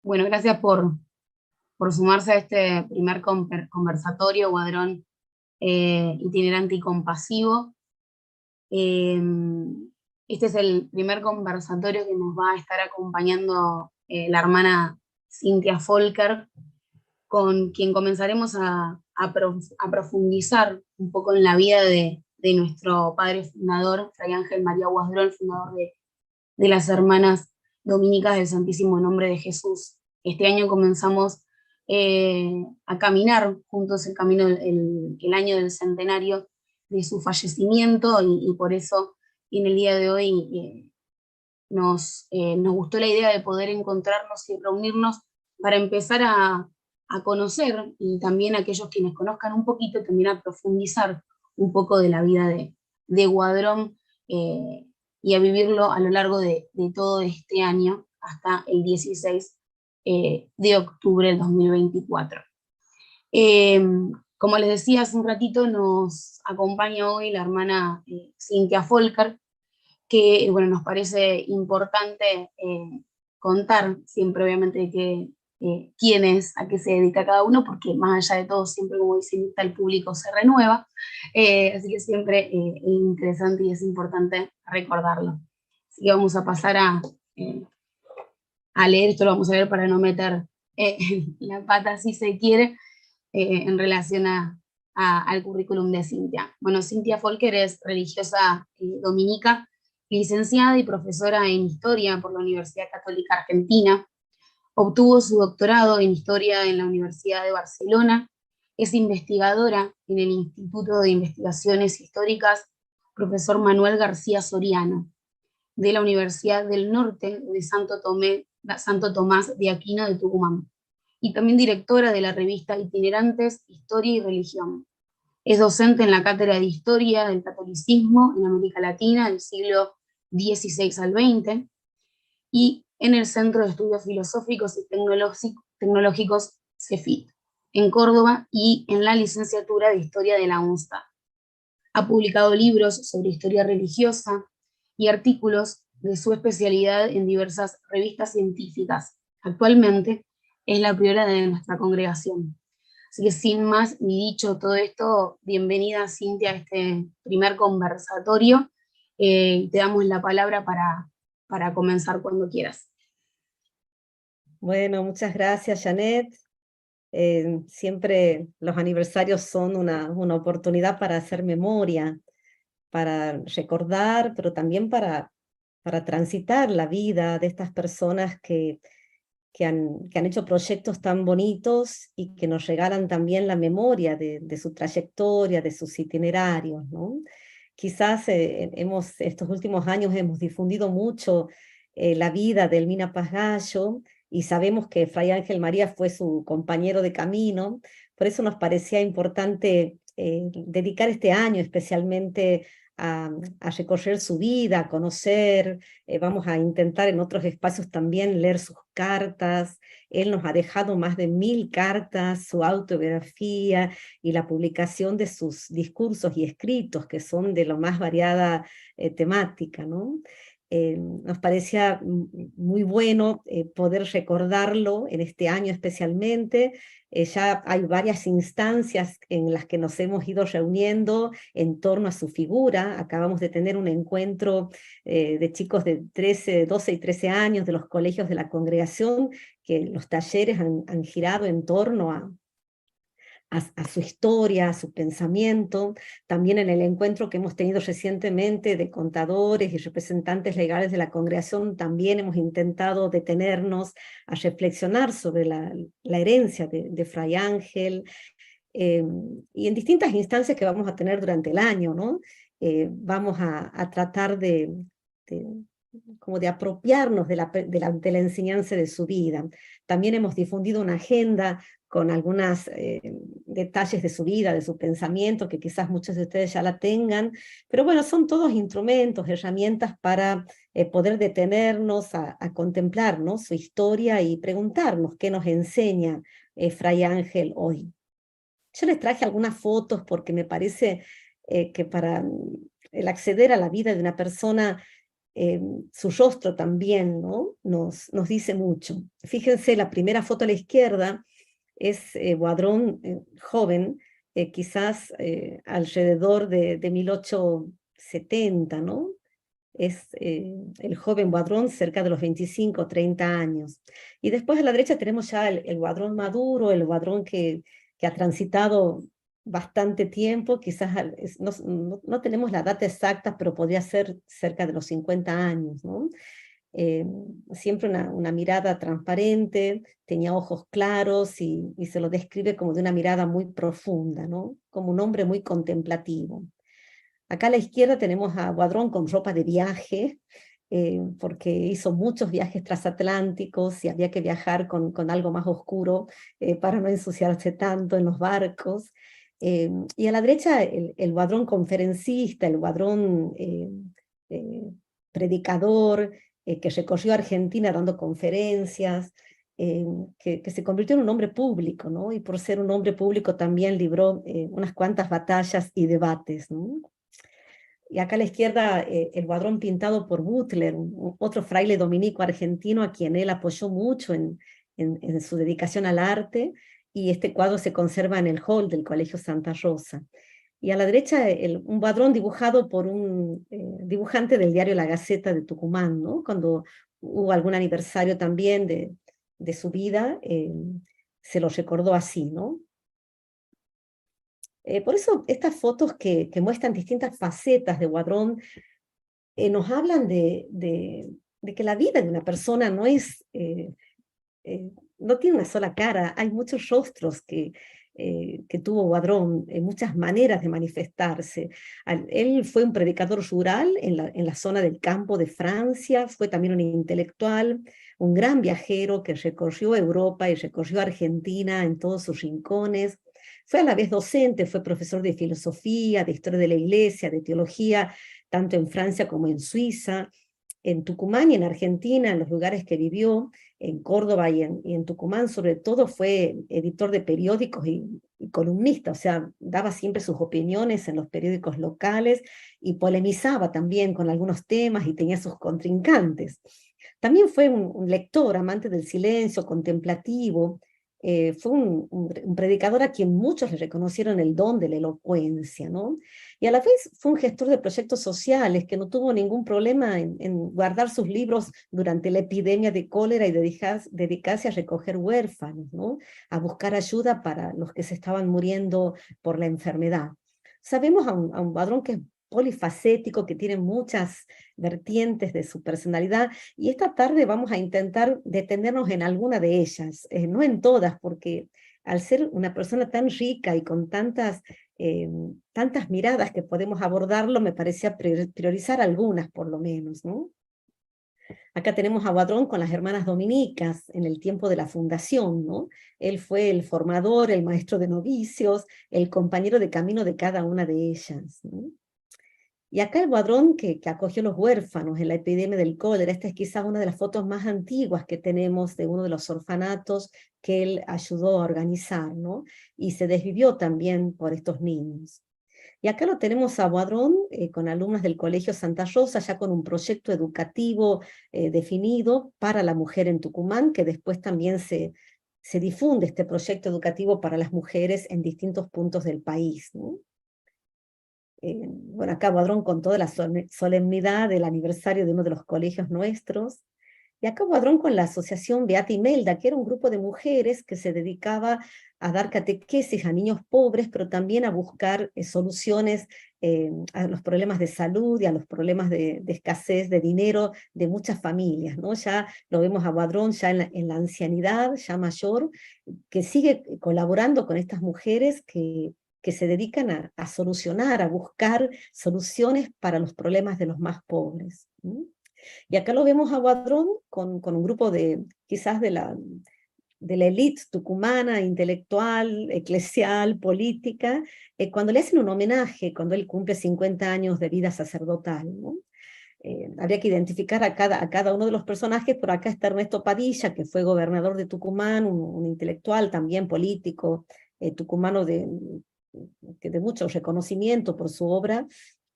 Bueno, gracias por sumarse a este primer conversatorio, Guadrón itinerante y compasivo. Eh, este es el primer conversatorio que nos va a estar acompañando la hermana Cintia Folker, con quien comenzaremos a profundizar un poco en la vida de nuestro padre fundador, Fray Ángel María Guadrón, fundador de las Hermanas Dominicas del Santísimo Nombre de Jesús. Este año comenzamos a caminar juntos el camino, el año del centenario de su fallecimiento, y por eso en el día de hoy nos gustó la idea de poder encontrarnos y reunirnos para empezar a conocer, y también aquellos quienes conozcan un poquito, también a profundizar un poco de la vida de Guadrón, y a vivirlo a lo largo de todo este año hasta el 16 de octubre del 2024. Eh, Como les decía hace un ratito, nos acompaña hoy la hermana Cintia Folker, que bueno, nos parece importante contar siempre, obviamente, quién es, a qué se dedica cada uno, porque más allá de todo, siempre, como dice Mirta, el público se renueva, así que siempre es interesante y es importante recordarlo. Así que vamos a pasar a leer, esto lo vamos a ver para no meter eh, la pata, si se quiere, en relación al currículum de Cintia. Bueno, Cintia Folker es religiosa dominica, licenciada y profesora en Historia por la Universidad Católica Argentina. Obtuvo su doctorado en Historia en la Universidad de Barcelona. Es investigadora en el Instituto de Investigaciones Históricas Profesor Manuel García Soriano, de la Universidad del Norte de Santo Tomás de Aquino de Tucumán, y también directora de la revista Itinerantes, Historia y Religión. Es docente en la Cátedra de Historia del Catolicismo en América Latina del siglo XVI al XX, y en el Centro de Estudios Filosóficos y Tecnológicos CEFIT, en Córdoba, y en la licenciatura de Historia de la UNSTA. Ha publicado libros sobre historia religiosa y artículos de su especialidad en diversas revistas científicas. Actualmente es la priora de nuestra congregación. Así que sin más ni dicho todo esto, bienvenida Cintia a este primer conversatorio. Te damos la palabra para comenzar cuando quieras. Bueno, muchas gracias, Janet. Siempre los aniversarios son una oportunidad para hacer memoria, para recordar, pero también para transitar la vida de estas personas que han hecho proyectos tan bonitos y que nos regalan también la memoria de su trayectoria, de sus itinerarios, ¿no? Quizás estos últimos años hemos difundido mucho la vida de Elmina Paz Gallo, y sabemos que Fray Ángel María fue su compañero de camino. Por eso nos parecía importante dedicar este año especialmente a recorrer su vida, a conocer. Vamos a intentar en otros espacios también leer sus cartas. Él nos ha dejado más de 1000 cartas, su autobiografía y la publicación de sus discursos y escritos, que son de lo más variada temática, ¿no? Nos parecía muy bueno poder recordarlo en este año especialmente. Ya hay varias instancias en las que nos hemos ido reuniendo en torno a su figura. Acabamos de tener un encuentro de chicos de 13, 12 y 13 años de los colegios de la congregación, que los talleres han girado en torno a su historia, a su pensamiento. También en el encuentro que hemos tenido recientemente de contadores y representantes legales de la congregación, también hemos intentado detenernos a reflexionar sobre la herencia de Fray Ángel, y en distintas instancias que vamos a tener durante el año, ¿no? Vamos a tratar como de apropiarnos de la enseñanza de su vida. También hemos difundido una agenda con algunos detalles de su vida, de su pensamiento, que quizás muchos de ustedes ya la tengan, pero bueno, son todos instrumentos, herramientas para poder detenernos a contemplar, ¿no?, su historia y preguntarnos qué nos enseña Fray Ángel hoy. Yo les traje algunas fotos porque me parece que para el acceder a la vida de una persona, su rostro también, ¿no? Nos dice mucho. Fíjense, la primera foto a la izquierda es Boadrón joven, quizás alrededor de 1870, ¿no? Es el joven Boadrón cerca de los 25 o 30 años. Y después a la derecha tenemos ya el Boadrón maduro, el Boadrón que ha transitado bastante tiempo, quizás no tenemos la data exacta, pero podría ser cerca de los 50 años, ¿no? Eh, Siempre una mirada transparente, tenía ojos claros y se lo describe como de una mirada muy profunda, ¿no? Como un hombre muy contemplativo. Acá a la izquierda tenemos a Boadrón con ropa de viaje, porque hizo muchos viajes transatlánticos y había que viajar con algo más oscuro para no ensuciarse tanto en los barcos. Y a la derecha el Boadrón conferencista, el Boadrón eh, predicador, que recorrió Argentina dando conferencias, que se convirtió en un hombre público, ¿no? Y por ser un hombre público también libró unas cuantas batallas y debates, ¿no? Y acá a la izquierda el Boadrón pintado por Butler, otro fraile dominico argentino a quien él apoyó mucho en su dedicación al arte, y este cuadro se conserva en el hall del Colegio Santa Rosa. Y a la derecha un Boadrón dibujado por un dibujante del diario La Gaceta de Tucumán, ¿no? Cuando hubo algún aniversario también de su vida, se lo recordó así, ¿no? Por eso estas fotos que muestran distintas facetas de Boadrón nos hablan de que la vida de una persona no tiene una sola cara, hay muchos rostros que tuvo Boadrón, muchas maneras de manifestarse. Él fue un predicador rural en la zona del campo de Francia, fue también un intelectual, un gran viajero que recorrió Europa y recorrió Argentina en todos sus rincones. Fue a la vez docente, fue profesor de filosofía, de historia de la iglesia, de teología, tanto en Francia como en Suiza, en Tucumán y en Argentina, en los lugares que vivió, en Córdoba y en Tucumán, sobre todo fue editor de periódicos y columnista, o sea, daba siempre sus opiniones en los periódicos locales y polemizaba también con algunos temas y tenía sus contrincantes. También fue un lector, amante del silencio, contemplativo, fue un predicador a quien muchos le reconocieron el don de la elocuencia, ¿no? Y a la vez fue un gestor de proyectos sociales que no tuvo ningún problema en guardar sus libros durante la epidemia de cólera y dedicarse a recoger huérfanos, ¿no? A buscar ayuda para los que se estaban muriendo por la enfermedad. Sabemos a un Boadrón que es polifacético, que tiene muchas vertientes de su personalidad, y esta tarde vamos a intentar detenernos en alguna de ellas, no en todas, porque al ser una persona tan rica y con tantas miradas que podemos abordarlo, me parecía priorizar algunas por lo menos, ¿no? Acá tenemos a Boadrón con las hermanas dominicas en el tiempo de la fundación, ¿no? Él fue el formador, el maestro de novicios, el compañero de camino de cada una de ellas, ¿no? Y acá el Boadrón que acogió a los huérfanos en la epidemia del cólera. Esta es quizás una de las fotos más antiguas que tenemos de uno de los orfanatos que él ayudó a organizar, ¿no? Y se desvivió también por estos niños. Y acá lo tenemos a Boadrón con alumnas del Colegio Santa Rosa, ya con un proyecto educativo definido para la mujer en Tucumán, que después también se difunde este proyecto educativo para las mujeres en distintos puntos del país, ¿no? Bueno, acá Boadrón con toda la solemnidad del aniversario de uno de los colegios nuestros, y acá Boadrón con la asociación Beata Imelda, que era un grupo de mujeres que se dedicaba a dar catequesis a niños pobres, pero también a buscar soluciones a los problemas de salud y a los problemas de escasez de dinero de muchas familias, ¿no? Ya lo vemos a Boadrón ya en la ancianidad, ya mayor, que sigue colaborando con estas mujeres que se dedican a solucionar, a buscar soluciones para los problemas de los más pobres. ¿Sí? Y acá lo vemos a Boadrón con un grupo quizás de la élite tucumana, intelectual, eclesial, política, cuando le hacen un homenaje, cuando él cumple 50 años de vida sacerdotal, ¿no? Habría que identificar a cada uno de los personajes, pero acá está Ernesto Padilla, que fue gobernador de Tucumán, un intelectual también político, tucumano de mucho reconocimiento por su obra,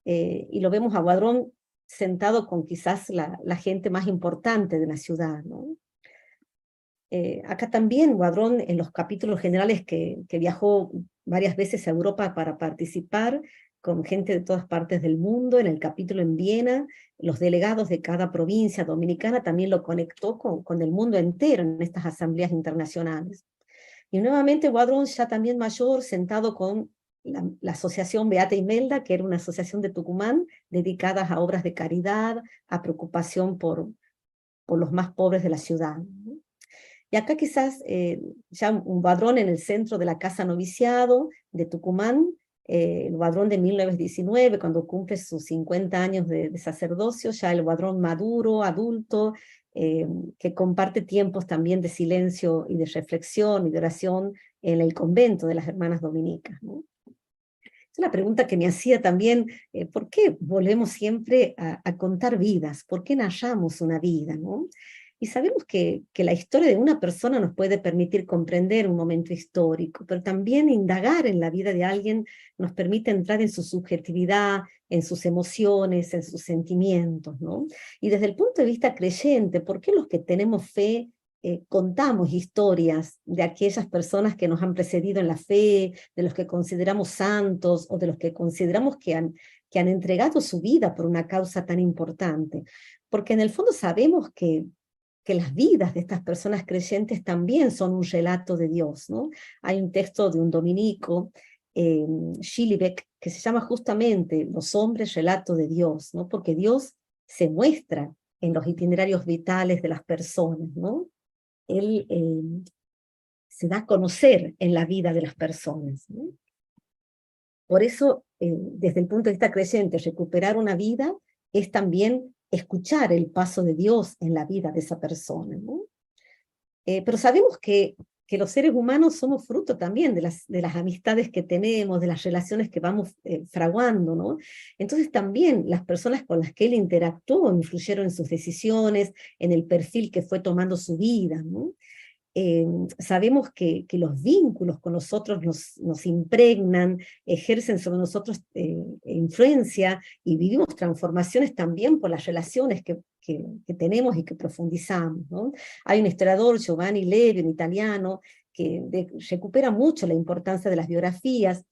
y lo vemos a Guadrón sentado con quizás la gente más importante de la ciudad, ¿no? Acá también Guadrón, en los capítulos generales que viajó varias veces a Europa para participar, con gente de todas partes del mundo, en el capítulo en Viena, los delegados de cada provincia dominicana también lo conectó con el mundo entero en estas asambleas internacionales. Y nuevamente Guadrón, ya también mayor, sentado con la asociación Beata Imelda, que era una asociación de Tucumán dedicada a obras de caridad, a preocupación por los más pobres de la ciudad, ¿no? Y acá quizás ya un Guadrón en el centro de la Casa Noviciado de Tucumán, el Guadrón de 1919, cuando cumple sus 50 años de sacerdocio, ya el Guadrón maduro, adulto, que comparte tiempos también de silencio y de reflexión y de oración en el convento de las hermanas dominicas, ¿no? Es una pregunta que me hacía también, ¿por qué volvemos siempre a contar vidas? ¿Por qué narramos una vida, no? Y sabemos que la historia de una persona nos puede permitir comprender un momento histórico, pero también indagar en la vida de alguien nos permite entrar en su subjetividad, en sus emociones, en sus sentimientos, ¿no? Y desde el punto de vista creyente, ¿por qué los que tenemos fe contamos historias de aquellas personas que nos han precedido en la fe, de los que consideramos santos o de los que consideramos que han entregado su vida por una causa tan importante? Porque en el fondo sabemos que las vidas de estas personas creyentes también son un relato de Dios, ¿no? Hay un texto de un dominico, Schillebeeck, que se llama justamente Los hombres, relato de Dios, ¿no? Porque Dios se muestra en los itinerarios vitales de las personas, ¿no? Él se da a conocer en la vida de las personas, ¿no? Por eso, desde el punto de vista creyente, recuperar una vida es también escuchar el paso de Dios en la vida de esa persona, ¿no? Pero sabemos que los seres humanos somos fruto también de las amistades que tenemos, de las relaciones que vamos fraguando, ¿no? Entonces también las personas con las que él interactuó influyeron en sus decisiones, en el perfil que fue tomando su vida, ¿no? Sabemos que los vínculos con nosotros nos impregnan, ejercen sobre nosotros influencia, y vivimos transformaciones también por las relaciones que tenemos y que profundizamos, ¿no? Hay un historiador, Giovanni Levi, un italiano, que recupera mucho la importancia de las biografías,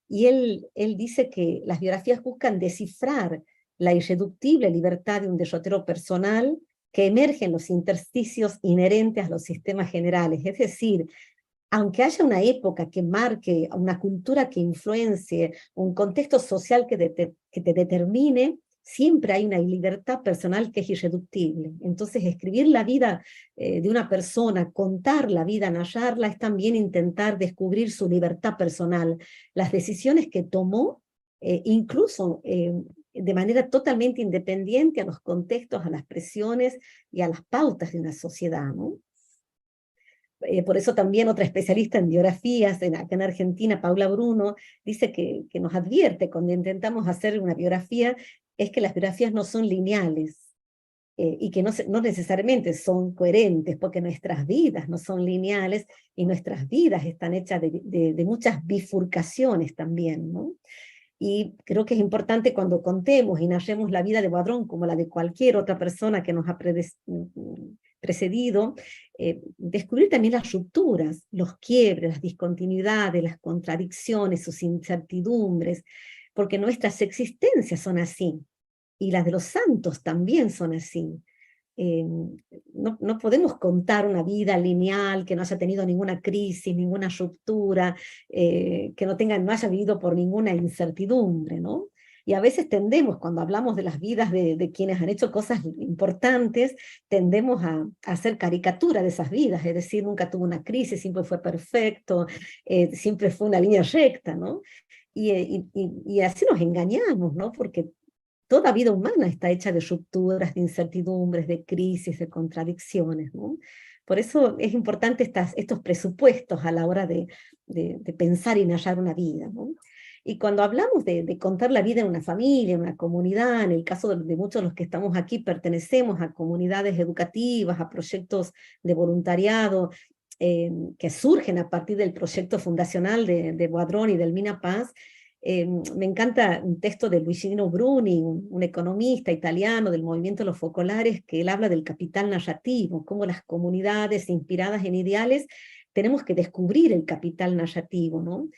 y él dice que las biografías buscan descifrar la irreductible libertad de un derrotero personal que emergen los intersticios inherentes a los sistemas generales. Es decir, aunque haya una época que marque, una cultura que influencie, un contexto social que te determine, siempre hay una libertad personal que es irreductible. Entonces, escribir la vida de una persona, contar la vida, narrarla, es también intentar descubrir su libertad personal, las decisiones que tomó, incluso de manera totalmente independiente a los contextos, a las presiones y a las pautas de una sociedad, ¿no? Por eso también otra especialista en biografías, acá en Argentina, Paula Bruno, dice que nos advierte cuando intentamos hacer una biografía, es que las biografías no son lineales, y que no necesariamente son coherentes, porque nuestras vidas no son lineales, y nuestras vidas están hechas de muchas bifurcaciones también, ¿no? Y creo que es importante cuando contemos y narremos la vida de Guadrón como la de cualquier otra persona que nos ha precedido, descubrir también las rupturas, los quiebres, las discontinuidades, las contradicciones, sus incertidumbres, porque nuestras existencias son así, y las de los santos también son así. No podemos contar una vida lineal que no haya tenido ninguna crisis, ninguna ruptura, que no haya vivido por ninguna incertidumbre, ¿no? Y a veces tendemos, cuando hablamos de las vidas de quienes han hecho cosas importantes, tendemos a hacer caricatura de esas vidas, es decir, nunca tuvo una crisis, siempre fue perfecto, siempre fue una línea recta, ¿no? Y así nos engañamos, ¿no? Porque toda vida humana está hecha de rupturas, de incertidumbres, de crisis, de contradicciones, ¿no? Por eso es importante estos presupuestos a la hora de pensar y narrar una vida, ¿no? Y cuando hablamos de contar la vida en una familia, en una comunidad, en el caso de muchos de los que estamos aquí, pertenecemos a comunidades educativas, a proyectos de voluntariado, que surgen a partir del proyecto fundacional de Guadrón y del Mina Paz, Me encanta un texto de Luigino Bruni, un economista italiano del movimiento de los focolares, que él habla del capital narrativo, cómo las comunidades inspiradas en ideales tenemos que descubrir el capital narrativo, ¿no?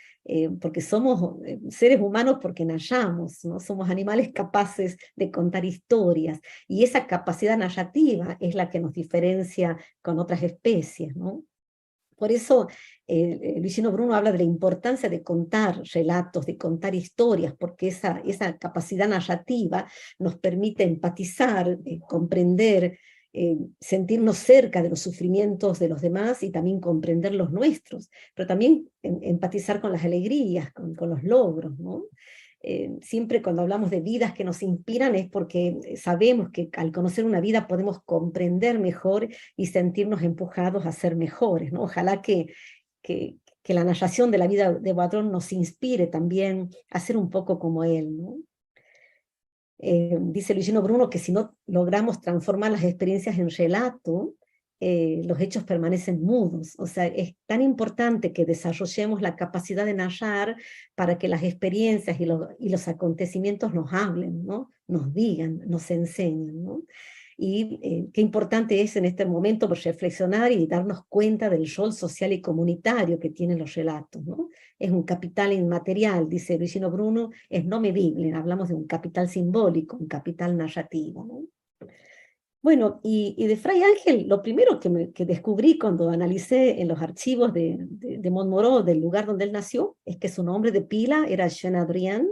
Porque somos seres humanos porque nacemos, ¿no? Somos animales capaces de contar historias, y esa capacidad narrativa es la que nos diferencia con otras especies, ¿no? Por eso Luigino Bruno habla de la importancia de contar relatos, de contar historias, porque esa capacidad narrativa nos permite empatizar, comprender, sentirnos cerca de los sufrimientos de los demás y también comprender los nuestros, pero también empatizar con las alegrías, con los logros, ¿no? Siempre cuando hablamos de vidas que nos inspiran es porque sabemos que al conocer una vida podemos comprender mejor y sentirnos empujados a ser mejores, ¿no? Ojalá que la narración de la vida de Boadrón nos inspire también a ser un poco como él, ¿no? Dice Luigino Bruno que si no logramos transformar las experiencias en relato, los hechos permanecen mudos. O sea, es tan importante que desarrollemos la capacidad de narrar para que las experiencias y los acontecimientos nos hablen, ¿no? Nos digan, nos enseñen, ¿no? Y qué importante es en este momento reflexionar y darnos cuenta del rol social y comunitario que tienen los relatos, ¿no? Es un capital inmaterial, dice Luigino Bruno, es no medible, hablamos de un capital simbólico, un capital narrativo, ¿no? Bueno, y de Fray Ángel, lo primero que descubrí cuando analicé en los archivos de Montmoreau, del lugar donde él nació, es que su nombre de pila era Jean Adrien,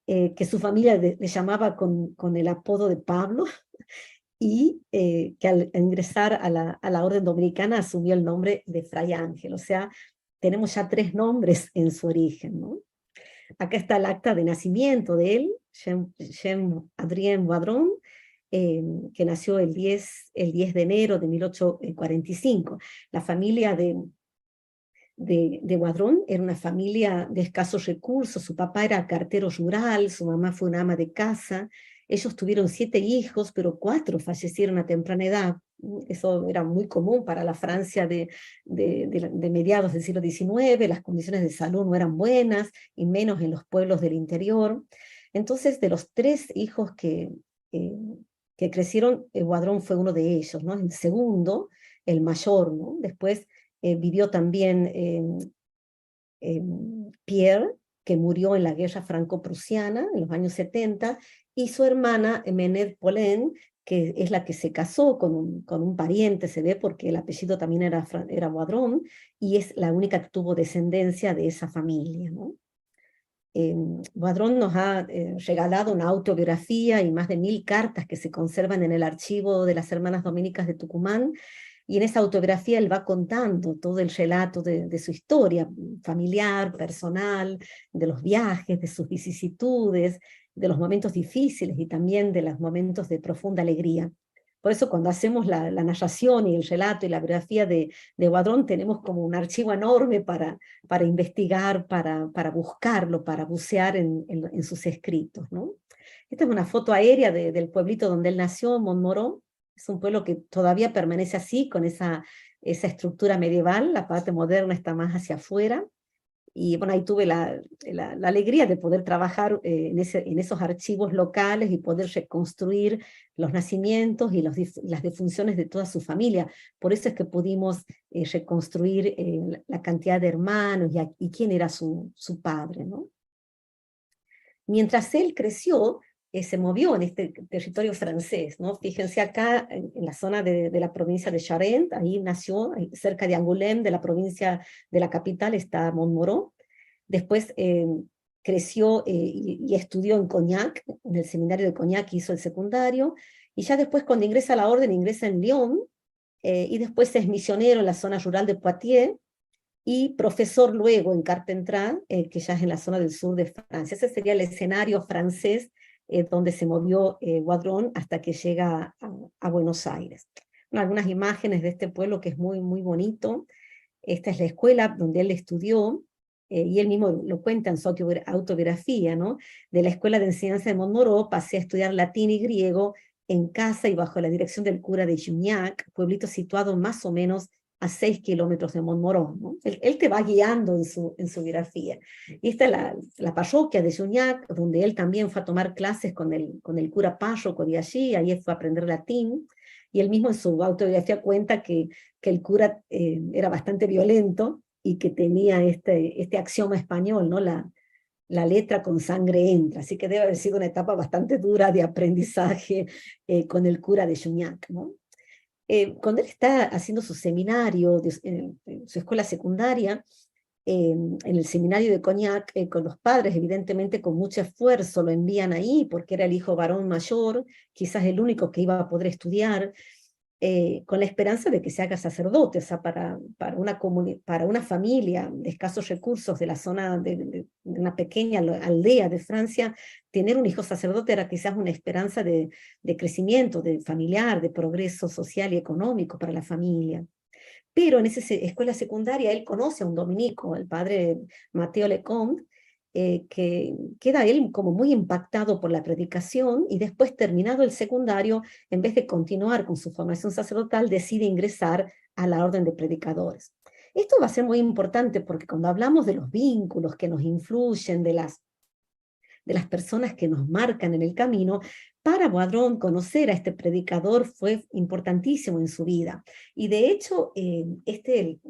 que su familia le llamaba con el apodo de Pablo, y que al ingresar a la orden dominicana asumió el nombre de Fray Ángel. O sea, tenemos ya 3 nombres en su origen, ¿no? Acá está el acta de nacimiento de él, Jean Adrien Boadrón, que nació el 10 de enero de 1845. La familia de Boadrón era una familia de escasos recursos. Su papá era cartero rural, su mamá fue una ama de casa. Ellos tuvieron 7 hijos, pero 4 fallecieron a temprana edad. Eso era muy común para la Francia de mediados del siglo XIX. Las condiciones de salud no eran buenas, y menos en los pueblos del interior. Entonces, de los 3 hijos que crecieron, Boadrón fue uno de ellos, ¿no? El segundo, el mayor, ¿no? Después vivió también Pierre, que murió en la guerra franco-prusiana en los años 70, y su hermana Menette Pollen, que es la que se casó con un pariente, se ve, porque el apellido también era Boadrón, y es la única que tuvo descendencia de esa familia, ¿no? Boadrón nos ha regalado una autobiografía y más de 1000 cartas que se conservan en el archivo de las Hermanas Dominicas de Tucumán, y en esa autobiografía él va contando todo el relato de su historia familiar, personal, de los viajes, de sus vicisitudes, de los momentos difíciles y también de los momentos de profunda alegría. Por eso cuando hacemos la narración y el relato y la biografía de Boadrón, tenemos como un archivo enorme para investigar, para buscarlo, para bucear en sus escritos, ¿no? Esta es una foto aérea del pueblito donde él nació, Montmoreau. Es un pueblo que todavía permanece así, con esa estructura medieval. La parte moderna está más hacia afuera. Y bueno, ahí tuve la alegría de poder trabajar en esos archivos locales y poder reconstruir los nacimientos y las defunciones de toda su familia. Por eso es que pudimos reconstruir la cantidad de hermanos y quién era su padre, ¿no? Mientras él creció, se movió en este territorio francés, ¿no? Fíjense acá en la zona de la provincia de Charente, ahí nació, ahí, cerca de Angoulême, de la provincia de la capital, está Montmoreau. Después creció y estudió en Cognac, en el seminario de Cognac hizo el secundario, y ya después cuando ingresa a la orden, ingresa en Lyon, y después es misionero en la zona rural de Poitiers, y profesor luego en Carpentras, que ya es en la zona del sur de Francia. Ese sería el escenario francés donde se movió Boadrón hasta que llega a Buenos Aires. Bueno, algunas imágenes de este pueblo que es muy, muy bonito. Esta es la escuela donde él estudió, y él mismo lo cuenta en su autobiografía, ¿no? De la escuela de enseñanza de Montmoreau pasé a estudiar latín y griego en casa y bajo la dirección del cura de Juniac, pueblito situado más o menos a 6 kilómetros de Montmorón, ¿no? Él te va guiando en su biografía. Y esta es la parroquia de Juñac, donde él también fue a tomar clases con el cura párroco de allí, ahí fue a aprender latín, y él mismo en su autobiografía cuenta que el cura era bastante violento y que tenía este axioma español, ¿no? La letra con sangre entra, así que debe haber sido una etapa bastante dura de aprendizaje con el cura de Juñac, ¿no? Cuando él está haciendo su seminario, en su escuela secundaria, en el seminario de Cognac, con los padres, evidentemente con mucho esfuerzo lo envían ahí, porque era el hijo varón mayor, quizás el único que iba a poder estudiar, con la esperanza de que se haga sacerdote, o sea, para una familia de escasos recursos de la zona de una pequeña aldea de Francia, tener un hijo sacerdote era quizás una esperanza de crecimiento, de familiar, de progreso social y económico para la familia. Pero en esa escuela secundaria él conoce a un dominico, el padre Mateo Lecomte, que queda él como muy impactado por la predicación, y después, terminado el secundario, en vez de continuar con su formación sacerdotal, decide ingresar a la orden de predicadores. Esto va a ser muy importante porque cuando hablamos de los vínculos que nos influyen, de las personas que nos marcan en el camino, para Boisdron conocer a este predicador fue importantísimo en su vida. Y de hecho, el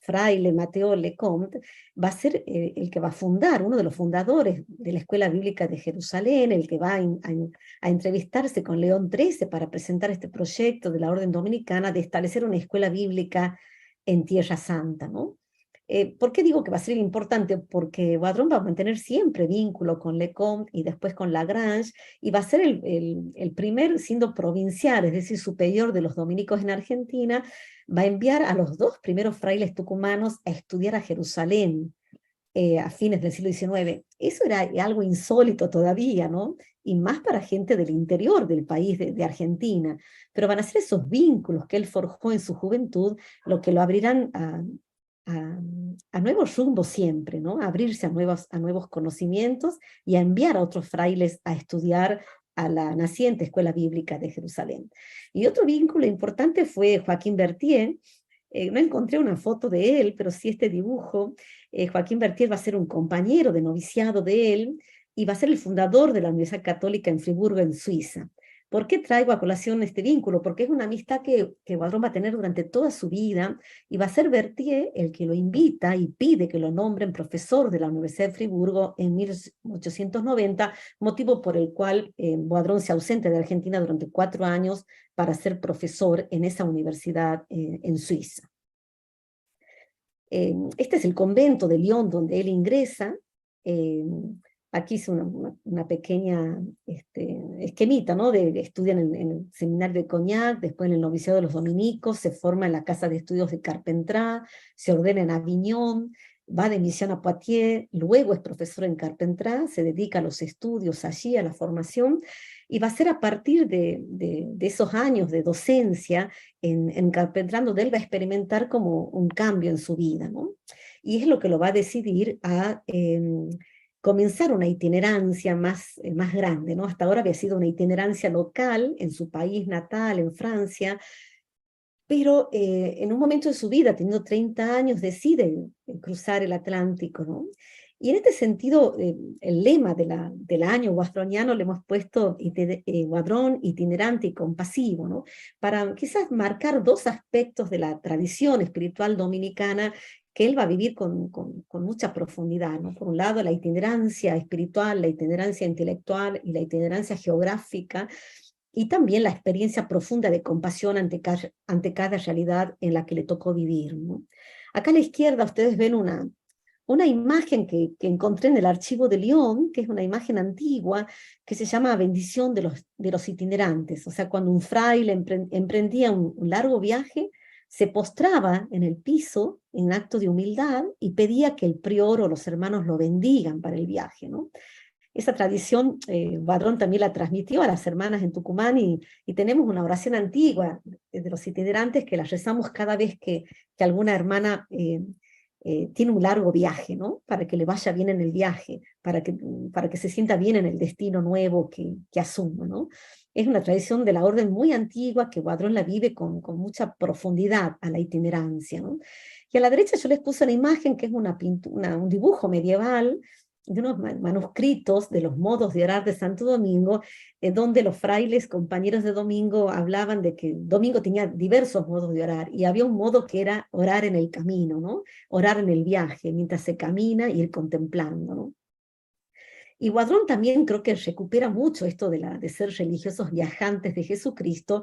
fraile Mateo Lecomte va a ser el que va a fundar, uno de los fundadores de la Escuela Bíblica de Jerusalén, el que va a entrevistarse con León XIII para presentar este proyecto de la Orden Dominicana de establecer una escuela bíblica en Tierra Santa, ¿no? ¿Por qué digo que va a ser importante? Porque Boisdron va a mantener siempre vínculo con Lecomte y después con Lagrange, y va a ser el primer, siendo provincial, es decir, superior de los dominicos en Argentina, va a enviar a los 2 primeros frailes tucumanos a estudiar a Jerusalén a fines del siglo XIX. Eso era algo insólito todavía, ¿no? Y más para gente del interior del país, de Argentina. Pero van a ser esos vínculos que él forjó en su juventud lo que lo abrirán a nuevos rumbos siempre, ¿no? A abrirse a nuevos conocimientos y a enviar a otros frailes a estudiar a la naciente Escuela Bíblica de Jerusalén. Y otro vínculo importante fue Joaquín Berthier. No encontré una foto de él, pero sí este dibujo. Joaquín Berthier va a ser un compañero de noviciado de él y va a ser el fundador de la Universidad Católica en Friburgo, en Suiza. ¿Por qué traigo a colación este vínculo? Porque es una amistad que Boisdron va a tener durante toda su vida, y va a ser Berthier el que lo invita y pide que lo nombren profesor de la Universidad de Friburgo en 1890, motivo por el cual Boisdron se ausenta de Argentina durante 4 años para ser profesor en esa universidad en Suiza. Este es el convento de Lyon donde él ingresa. Aquí hice una pequeña esquemita, ¿no? Estudian en el seminario de Cognac, después en el noviciado de los dominicos, se forma en la casa de estudios de Carpentras, se ordena en Avignon, va de misión a Poitiers, luego es profesor en Carpentras, se dedica a los estudios allí, a la formación, y va a ser a partir de esos años de docencia en Carpentras donde él va a experimentar como un cambio en su vida, ¿no? Y es lo que lo va a decidir a comenzar una itinerancia más grande, ¿no? Hasta ahora había sido una itinerancia local en su país natal, en Francia, pero en un momento de su vida, teniendo 30 años, decide cruzar el Atlántico, ¿no? Y en este sentido, el lema del año boisdroniano le hemos puesto Boisdron itinerante y compasivo, ¿no? Para quizás marcar 2 aspectos de la tradición espiritual dominicana que él va a vivir con mucha profundidad, ¿no? Por un lado, la itinerancia espiritual, la itinerancia intelectual y la itinerancia geográfica, y también la experiencia profunda de compasión ante cada realidad en la que le tocó vivir, ¿no? Acá a la izquierda ustedes ven una imagen que encontré en el archivo de Lyon, que es una imagen antigua, que se llama bendición de los itinerantes. O sea, cuando un fraile emprendía un largo viaje, se postraba en el piso en acto de humildad y pedía que el prior o los hermanos lo bendigan para el viaje, ¿no? Esa tradición Boisdron también la transmitió a las hermanas en Tucumán, y tenemos una oración antigua de los itinerantes que la rezamos cada vez que alguna hermana tiene un largo viaje, ¿no? Para que le vaya bien en el viaje, para que se sienta bien en el destino nuevo que asuma, ¿no? Es una tradición de la orden muy antigua que Boadrón la vive con mucha profundidad a la itinerancia, ¿no? Y a la derecha yo les puse una imagen que es un dibujo medieval de unos manuscritos de los modos de orar de Santo Domingo, donde los frailes compañeros de Domingo hablaban de que Domingo tenía diversos modos de orar, y había un modo que era orar en el camino, ¿no? Orar en el viaje, mientras se camina y ir contemplando, ¿no? Y Boadrón también creo que recupera mucho esto de ser religiosos viajantes de Jesucristo,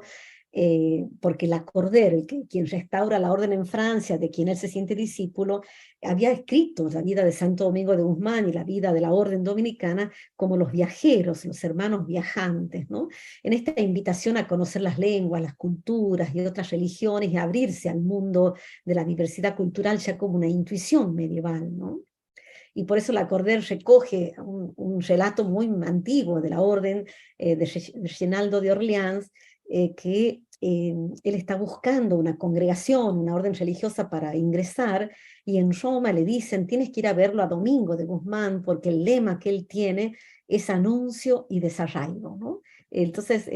porque Lacordaire, quien restaura la orden en Francia, de quien él se siente discípulo, había escrito la vida de Santo Domingo de Guzmán y la vida de la orden dominicana como los viajeros, los hermanos viajantes, ¿no? En esta invitación a conocer las lenguas, las culturas y otras religiones, y a abrirse al mundo de la diversidad cultural ya como una intuición medieval, ¿no? Y por eso Lacordaire recoge un relato muy antiguo de la orden de Reginaldo de Orleans, que él está buscando una congregación, una orden religiosa para ingresar, y en Roma le dicen, tienes que ir a verlo a Domingo de Guzmán, porque el lema que él tiene es anuncio y desarraigo, ¿no? Entonces,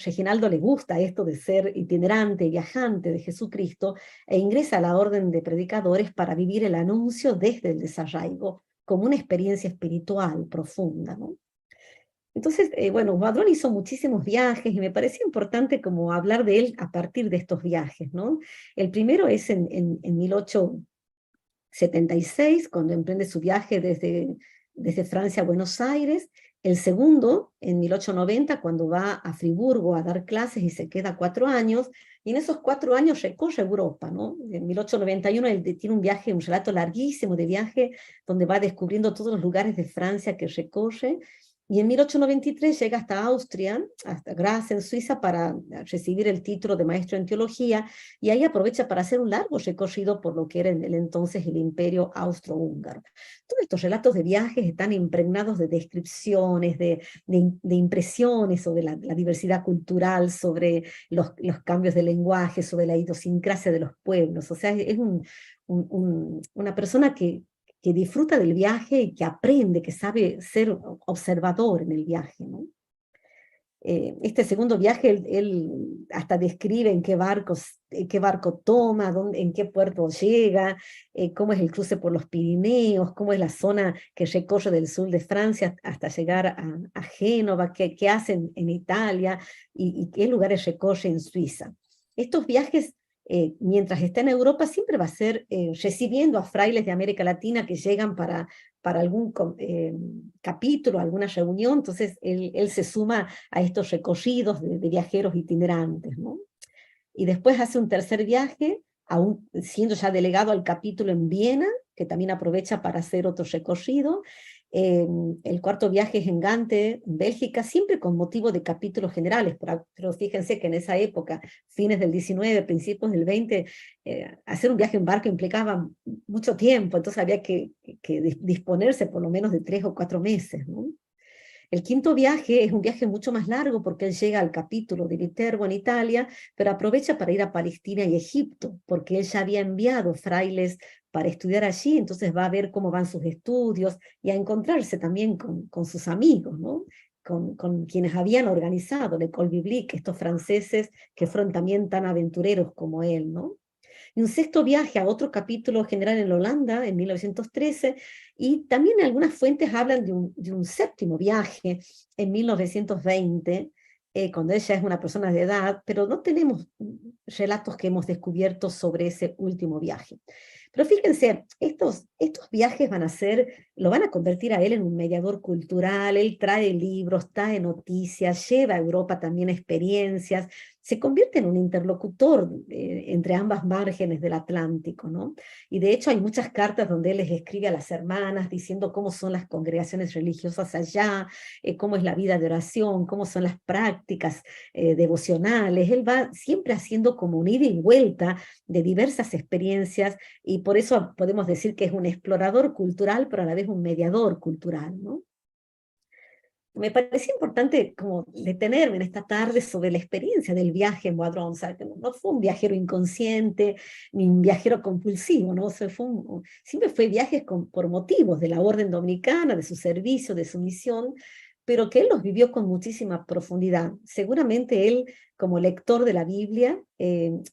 Reginaldo le gusta esto de ser itinerante, viajante de Jesucristo, e ingresa a la orden de predicadores para vivir el anuncio desde el desarraigo, como una experiencia espiritual profunda, ¿no? Entonces, bueno, Boadrón hizo muchísimos viajes y me parecía importante como hablar de él a partir de estos viajes, ¿no? El primero es en 1876, cuando emprende su viaje desde Francia a Buenos Aires. El segundo, en 1890, cuando va a Friburgo a dar clases y se queda 4 años, y en esos 4 años recorre Europa, ¿no? En 1891 él tiene un viaje, un relato larguísimo de viaje, donde va descubriendo todos los lugares de Francia que recorre, y en 1893 llega hasta Austria, hasta Graz, en Suiza, para recibir el título de maestro en teología, y ahí aprovecha para hacer un largo recorrido por lo que era en el entonces el imperio austrohúngaro. Todos estos relatos de viajes están impregnados de descripciones, de impresiones sobre la diversidad cultural, sobre los cambios de lenguaje, sobre la idiosincrasia de los pueblos. O sea, es una persona que disfruta del viaje y que aprende, que sabe ser observador en el viaje, ¿no? Este segundo viaje, él hasta describe en qué barco toma, en qué puerto llega, cómo es el cruce por los Pirineos, cómo es la zona que recorre del sur de Francia hasta llegar a Génova, qué hacen en Italia y qué lugares recorre en Suiza. Estos viajes, mientras está en Europa, siempre va a ser recibiendo a frailes de América Latina que llegan para algún capítulo, alguna reunión. Entonces él se suma a estos recorridos de viajeros itinerantes, ¿no? Y después hace un tercer viaje, aún siendo ya delegado al capítulo en Viena, que también aprovecha para hacer otro recorrido. El cuarto viaje es en Gante, en Bélgica, siempre con motivo de capítulos generales, pero fíjense que en esa época, fines del 19, principios del 20, hacer un viaje en barco implicaba mucho tiempo, entonces había que disponerse por lo menos de 3 o 4 meses, ¿no? El quinto viaje es un viaje mucho más largo, porque él llega al capítulo de Viterbo en Italia, pero aprovecha para ir a Palestina y Egipto, porque él ya había enviado frailes para estudiar allí, entonces va a ver cómo van sus estudios y a encontrarse también con sus amigos, ¿no? Con quienes habían organizado l'École Biblique, estos franceses que fueron también tan aventureros como él, ¿no? Y un sexto viaje a otro capítulo general en Holanda en 1913, y también algunas fuentes hablan de un séptimo viaje en 1920, cuando ella es una persona de edad, pero no tenemos relatos que hemos descubierto sobre ese último viaje. Pero fíjense, estos viajes lo van a convertir a él en un mediador cultural. Él trae libros, trae noticias, lleva a Europa también experiencias, se convierte en un interlocutor entre ambas márgenes del Atlántico, ¿no? Y de hecho hay muchas cartas donde él les escribe a las hermanas diciendo cómo son las congregaciones religiosas allá, cómo es la vida de oración, cómo son las prácticas devocionales. Él va siempre haciendo como un ida y vuelta de diversas experiencias, y por eso podemos decir que es un explorador cultural, pero a la vez un mediador cultural, ¿no? me parecía importante como detenerme en esta tarde sobre la experiencia del viaje en Boadrón. O sea, que no fue un viajero inconsciente, ni un viajero compulsivo, ¿no? O sea, siempre fue viajes por motivos de la orden dominicana, de su servicio, de su misión, pero que él los vivió con muchísima profundidad. Seguramente él, como lector de la Biblia,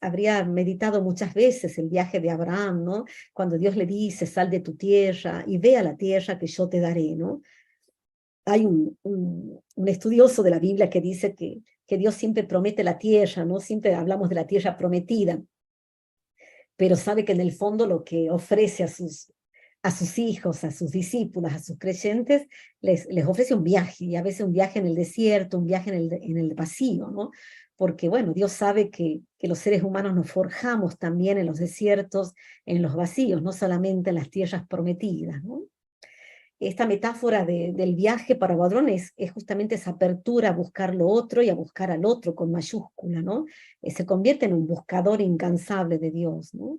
habría meditado muchas veces el viaje de Abraham, ¿no? Cuando Dios le dice, sal de tu tierra y ve a la tierra que yo te daré, ¿no? Hay un estudioso de la Biblia que dice que Dios siempre promete la tierra, ¿no? Siempre hablamos de la tierra prometida, pero sabe que en el fondo lo que ofrece a sus hijos, a sus discípulos, a sus creyentes, les ofrece un viaje, y a veces un viaje en el desierto, un viaje en el vacío, ¿no? Porque, bueno, Dios sabe que los seres humanos nos forjamos también en los desiertos, en los vacíos, no solamente en las tierras prometidas, ¿no? Esta metáfora del viaje para Boadrón es justamente esa apertura a buscar lo otro y a buscar al otro con mayúscula, ¿no? Se convierte en un buscador incansable de Dios, ¿no?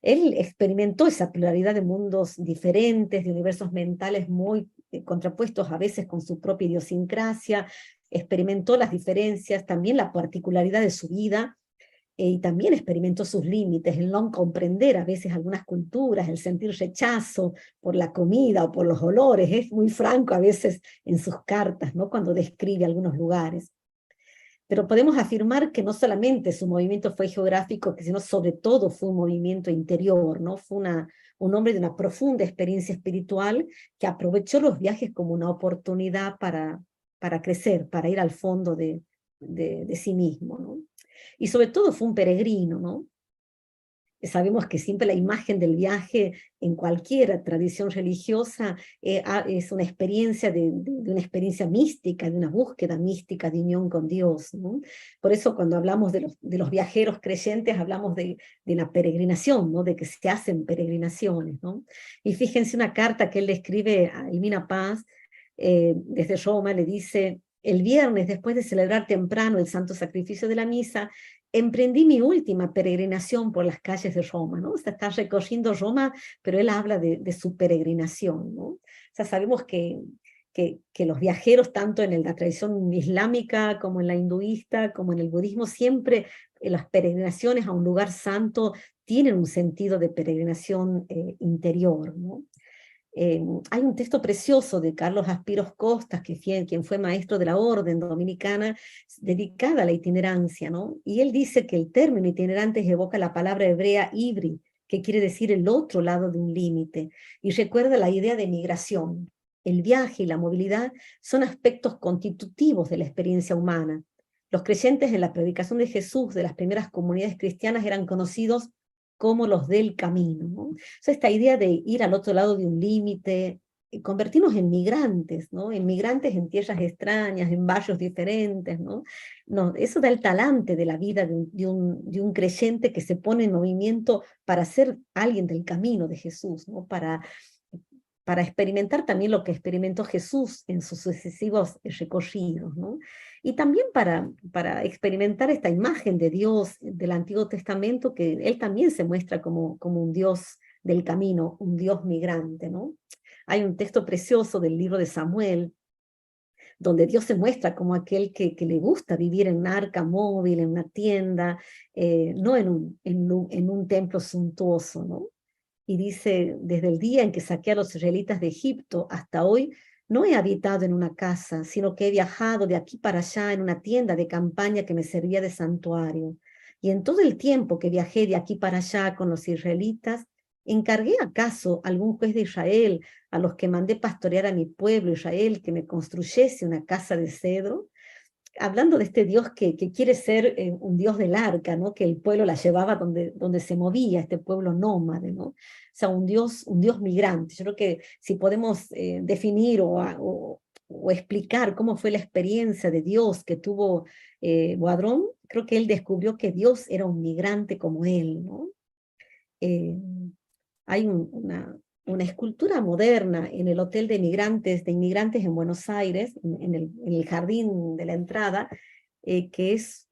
Él experimentó esa pluralidad de mundos diferentes, de universos mentales muy contrapuestos a veces con su propia idiosincrasia, experimentó las diferencias, también la particularidad de su vida, y también experimentó sus límites, el no comprender a veces algunas culturas, el sentir rechazo por la comida o por los olores. Es muy franco a veces en sus cartas, ¿no? Cuando describe algunos lugares. Pero podemos afirmar que no solamente su movimiento fue geográfico, sino sobre todo fue un movimiento interior, ¿no? Fue un hombre de una profunda experiencia espiritual que aprovechó los viajes como una oportunidad para crecer, para ir al fondo de sí mismo, ¿no? Y sobre todo fue un peregrino, ¿no? Sabemos que siempre la imagen del viaje en cualquier tradición religiosa es una experiencia de una experiencia mística, de una búsqueda mística de unión con Dios, ¿no? Por eso cuando hablamos de los viajeros creyentes, hablamos de la peregrinación, ¿no? De que se hacen peregrinaciones, ¿no? Y fíjense una carta que él le escribe a Elmina Paz desde Roma, le dice: el viernes, después de celebrar temprano el santo sacrificio de la misa, emprendí mi última peregrinación por las calles de Roma, ¿no? O sea, está recorriendo Roma, pero él habla de su peregrinación, ¿no? O sea, sabemos que los viajeros, tanto en la tradición islámica como en la hinduista, como en el budismo, siempre las peregrinaciones a un lugar santo tienen un sentido de peregrinación interior, ¿no? Hay un texto precioso de Carlos Aspiros Costas, quien fue maestro de la orden dominicana, dedicada a la itinerancia, ¿no? Y él dice que el término itinerante evoca la palabra hebrea ibri, que quiere decir el otro lado de un límite, y recuerda la idea de migración. El viaje y la movilidad son aspectos constitutivos de la experiencia humana. Los creyentes en la predicación de Jesús de las primeras comunidades cristianas eran conocidos como los del camino, ¿no? O sea, esta idea de ir al otro lado de un límite, convertirnos en migrantes, ¿no? En migrantes en tierras extrañas, en barrios diferentes, ¿no? No, eso da el talante de la vida de un creyente que se pone en movimiento para ser alguien del camino de Jesús, ¿no? Para experimentar también lo que experimentó Jesús en sus sucesivos recorridos, ¿no? Y también para experimentar esta imagen de Dios del Antiguo Testamento, que Él también se muestra como un Dios del camino, un Dios migrante, ¿no? Hay un texto precioso del libro de Samuel, donde Dios se muestra como aquel que le gusta vivir en una arca móvil, en una tienda, no en un templo suntuoso, ¿no? Y dice: desde el día en que saqué a los israelitas de Egipto hasta hoy, no he habitado en una casa, sino que he viajado de aquí para allá en una tienda de campaña que me servía de santuario. Y en todo el tiempo que viajé de aquí para allá con los israelitas, ¿encargué acaso a algún juez de Israel, a los que mandé pastorear a mi pueblo Israel, que me construyese una casa de cedro? Hablando de este Dios que quiere ser un Dios del arca, ¿no? Que el pueblo la llevaba donde se movía, este pueblo nómade, ¿no? O sea, un Dios migrante. Yo creo que si podemos definir o explicar cómo fue la experiencia de Dios que tuvo Boadrón, creo que él descubrió que Dios era un migrante como él, ¿no? Eh, Hay una escultura moderna en el Hotel de Inmigrantes en Buenos Aires, en el jardín de la entrada, que es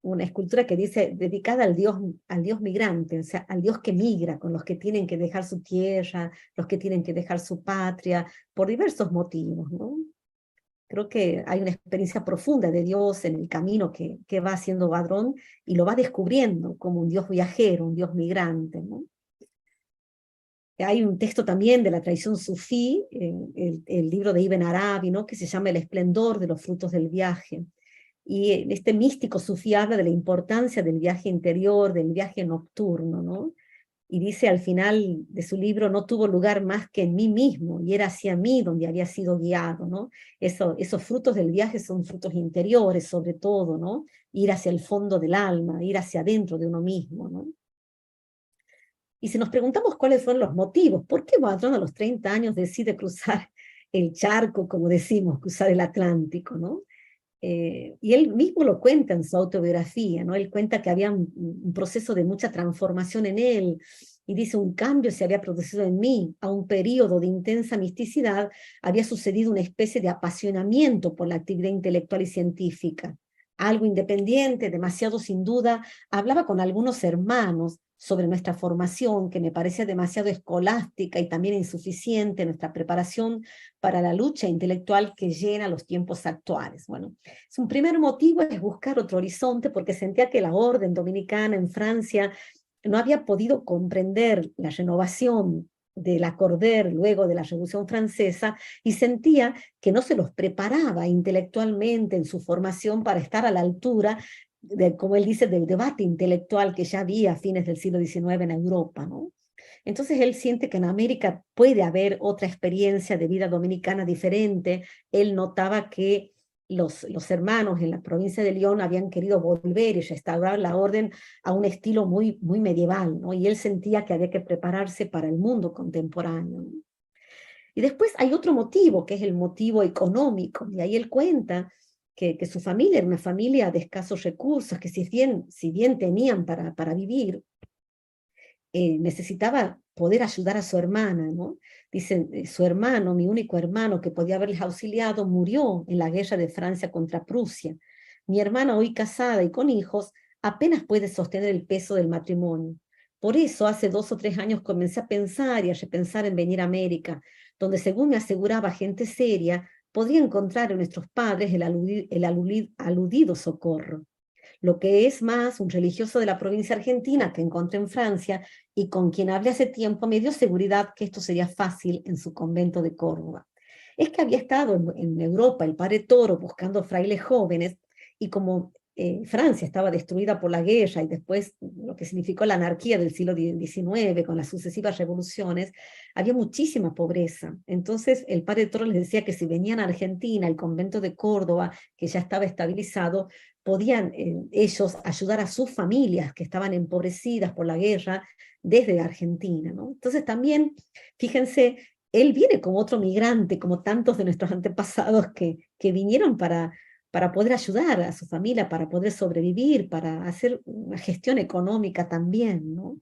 una escultura que dice dedicada al Dios migrante, o sea, al Dios que migra, con los que tienen que dejar su tierra, los que tienen que dejar su patria, por diversos motivos, ¿no? Creo que hay una experiencia profunda de Dios en el camino que va haciendo Vadrón y lo va descubriendo como un Dios viajero, un Dios migrante, ¿no? Hay un texto también de la tradición sufí, el libro de Ibn Arabi, ¿no? Que se llama El esplendor de los frutos del viaje. Y este místico sufí habla de la importancia del viaje interior, del viaje nocturno, ¿no? Y dice al final de su libro, no tuvo lugar más que en mí mismo, y era hacia mí donde había sido guiado, ¿no? Esos frutos del viaje son frutos interiores, sobre todo, ¿no? Ir hacia el fondo del alma, ir hacia adentro de uno mismo, ¿no? Y si nos preguntamos cuáles fueron los motivos, ¿por qué Vadrón a los 30 años decide cruzar el charco, como decimos, cruzar el Atlántico, ¿no? Y él mismo lo cuenta en su autobiografía, ¿no? Él cuenta que había un proceso de mucha transformación en él, y dice, un cambio se había producido en mí, a un periodo de intensa misticidad había sucedido una especie de apasionamiento por la actividad intelectual y científica, algo independiente, demasiado sin duda. Hablaba con algunos hermanos sobre nuestra formación, que me parecía demasiado escolástica y también insuficiente nuestra preparación para la lucha intelectual que llena los tiempos actuales. Bueno, un primer motivo es buscar otro horizonte, porque sentía que la orden dominicana en Francia no había podido comprender la renovación del Acorder luego de la Revolución Francesa, y sentía que no se los preparaba intelectualmente en su formación para estar a la altura como él dice, del debate intelectual que ya había a fines del siglo XIX en Europa, ¿no? Entonces él siente que en América puede haber otra experiencia de vida dominicana diferente. Él notaba que los hermanos en la provincia de León habían querido volver y restaurar la orden a un estilo muy, muy medieval, ¿no? Y él sentía que había que prepararse para el mundo contemporáneo, ¿no? Y después hay otro motivo, que es el motivo económico, y ahí él cuenta que su familia era una familia de escasos recursos, que si bien tenían para vivir, necesitaba poder ayudar a su hermana, ¿no? Dicen, su hermano, mi único hermano que podía haberles auxiliado, murió en la guerra de Francia contra Prusia. Mi hermana, hoy casada y con hijos, apenas puede sostener el peso del matrimonio. Por eso, hace 2 o 3 años comencé a pensar y a repensar en venir a América, donde, según me aseguraba gente seria, podría encontrar en nuestros padres el aludido socorro. Lo que es más, un religioso de la provincia argentina que encontré en Francia y con quien hablé hace tiempo me dio seguridad que esto sería fácil en su convento de Córdoba. Es que había estado en Europa el padre Toro buscando frailes jóvenes, y como Francia estaba destruida por la guerra y después lo que significó la anarquía del siglo XIX con las sucesivas revoluciones, había muchísima pobreza. Entonces el padre Toro les decía que si venían a Argentina, el convento de Córdoba, que ya estaba estabilizado, podían ellos ayudar a sus familias que estaban empobrecidas por la guerra desde Argentina, ¿no? Entonces también, fíjense, él viene como otro migrante, como tantos de nuestros antepasados que vinieron para poder ayudar a su familia, para poder sobrevivir, para hacer una gestión económica también, ¿no?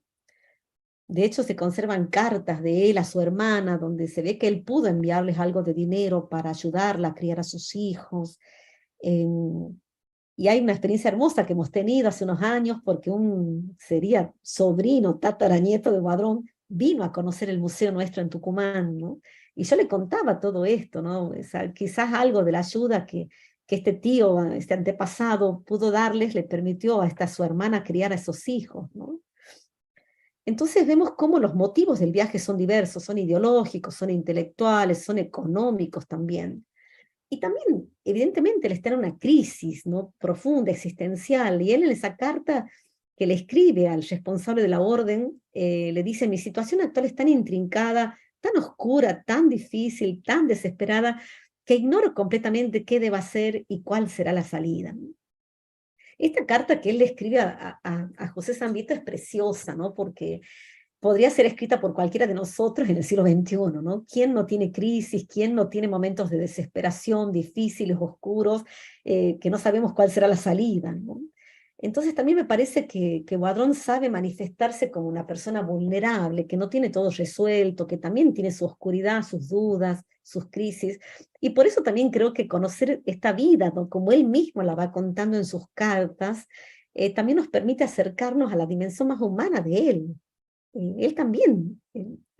De hecho, se conservan cartas de él a su hermana, donde se ve que él pudo enviarles algo de dinero para ayudarla a criar a sus hijos. Eh, y hay una experiencia hermosa que hemos tenido hace unos años, porque sería sobrino, tataranieto de Vadrón, vino a conocer el museo nuestro en Tucumán, ¿no? Y yo le contaba todo esto, ¿no? O sea, quizás algo de la ayuda que este tío, este antepasado, pudo darles, le permitió a esta su hermana criar a esos hijos, ¿no? Entonces vemos cómo los motivos del viaje son diversos, son ideológicos, son intelectuales, son económicos también. Y también, evidentemente, él está en una crisis, ¿no?, profunda, existencial, y él en esa carta que le escribe al responsable de la orden, le dice: mi situación actual es tan intrincada, tan oscura, tan difícil, tan desesperada, que ignoro completamente qué deba hacer y cuál será la salida. Esta carta que él le escribe a José Zambito es preciosa, ¿no?, porque podría ser escrita por cualquiera de nosotros en el siglo XXI, ¿no? ¿Quién no tiene crisis? ¿Quién no tiene momentos de desesperación difíciles, oscuros, que no sabemos cuál será la salida, ¿no? Entonces también me parece que Vadrón sabe manifestarse como una persona vulnerable, que no tiene todo resuelto, que también tiene su oscuridad, sus dudas, sus crisis, y por eso también creo que conocer esta vida, ¿no?, como él mismo la va contando en sus cartas, también nos permite acercarnos a la dimensión más humana de él. Él también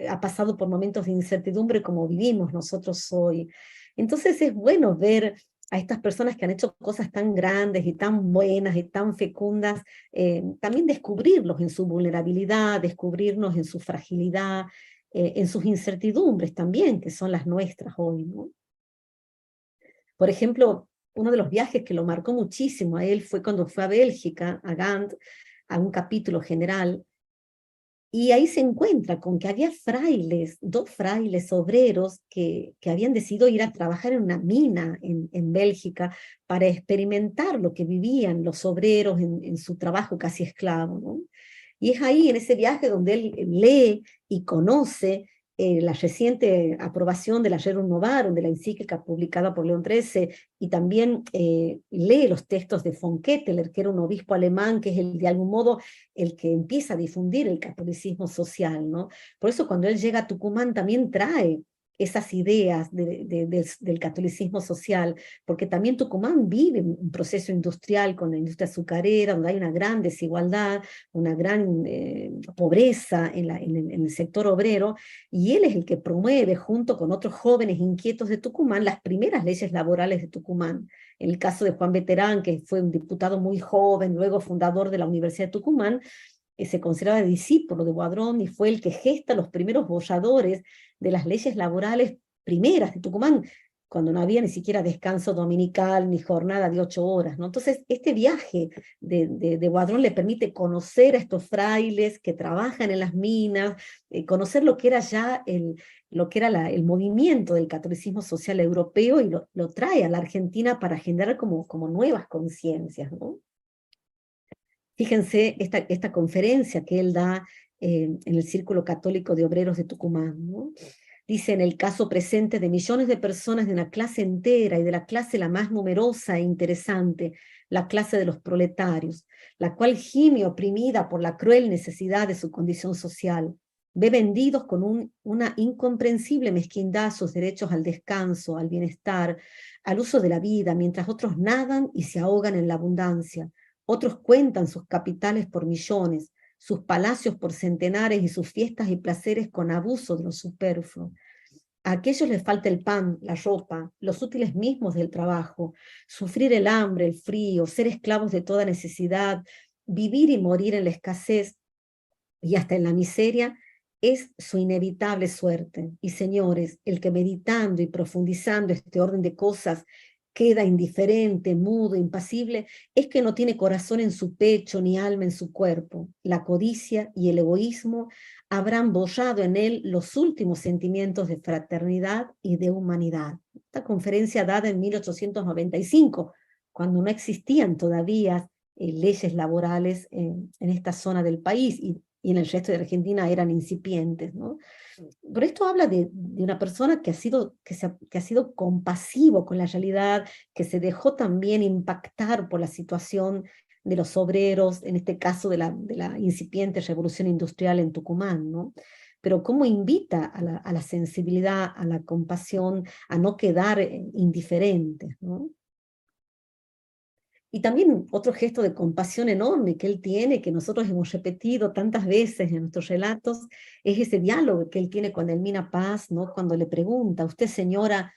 ha pasado por momentos de incertidumbre como vivimos nosotros hoy. Entonces es bueno ver a estas personas que han hecho cosas tan grandes y tan buenas y tan fecundas, también descubrirlos en su vulnerabilidad, descubrirnos en su fragilidad, en sus incertidumbres también, que son las nuestras hoy, ¿no? Por ejemplo, uno de los viajes que lo marcó muchísimo a él fue cuando fue a Bélgica, a Gand, a un capítulo general, y ahí se encuentra con que había frailes, 2 frailes obreros que habían decidido ir a trabajar en una mina en Bélgica para experimentar lo que vivían los obreros en su trabajo casi esclavo, ¿no? Y es ahí, en ese viaje, donde él lee y conoce la reciente aprobación de la Rerum Novarum, de la encíclica publicada por León XIII, y también lee los textos de von Ketteler, que era un obispo alemán, que es de algún modo el que empieza a difundir el catolicismo social, ¿no? Por eso cuando él llega a Tucumán también trae esas ideas del catolicismo social, porque también Tucumán vive un proceso industrial con la industria azucarera, donde hay una gran desigualdad, una gran pobreza en el sector obrero, y él es el que promueve, junto con otros jóvenes inquietos de Tucumán, las primeras leyes laborales de Tucumán. En el caso de Juan Beterán, que fue un diputado muy joven, luego fundador de la Universidad de Tucumán, se consideraba discípulo de Boadrón y fue el que gesta los primeros borradores de las leyes laborales primeras de Tucumán, cuando no había ni siquiera descanso dominical ni jornada de 8 horas, ¿no? Entonces, este viaje de Boadrón le permite conocer a estos frailes que trabajan en las minas, conocer lo que era ya el movimiento del catolicismo social europeo, y lo trae a la Argentina para generar como nuevas conciencias, ¿no? Fíjense esta conferencia que él da en el Círculo Católico de Obreros de Tucumán, ¿no? Dice: en el caso presente de millones de personas de una clase entera y de la clase la más numerosa e interesante, la clase de los proletarios, la cual gime oprimida por la cruel necesidad de su condición social, ve vendidos con una incomprensible mezquindad sus derechos al descanso, al bienestar, al uso de la vida, mientras otros nadan y se ahogan en la abundancia. Otros cuentan sus capitales por millones, sus palacios por centenares y sus fiestas y placeres con abuso de lo superfluo. A aquellos les falta el pan, la ropa, los útiles mismos del trabajo, sufrir el hambre, el frío, ser esclavos de toda necesidad, vivir y morir en la escasez y hasta en la miseria, es su inevitable suerte. Y señores, el que meditando y profundizando este orden de cosas queda indiferente, mudo, impasible, es que no tiene corazón en su pecho ni alma en su cuerpo. La codicia y el egoísmo habrán borrado en él los últimos sentimientos de fraternidad y de humanidad. Esta conferencia dada en 1895, cuando no existían todavía leyes laborales en esta zona del país, y en el resto de Argentina eran incipientes, ¿no? Pero esto habla de una persona que ha sido compasivo con la realidad, que se dejó también impactar por la situación de los obreros, en este caso de la incipiente revolución industrial en Tucumán, ¿no? Pero cómo invita a la sensibilidad, a la compasión, a no quedar indiferentes, ¿no? Y también otro gesto de compasión enorme que él tiene, que nosotros hemos repetido tantas veces en nuestros relatos, es ese diálogo que él tiene con Elmina Paz, ¿no? Cuando le pregunta: usted, señora,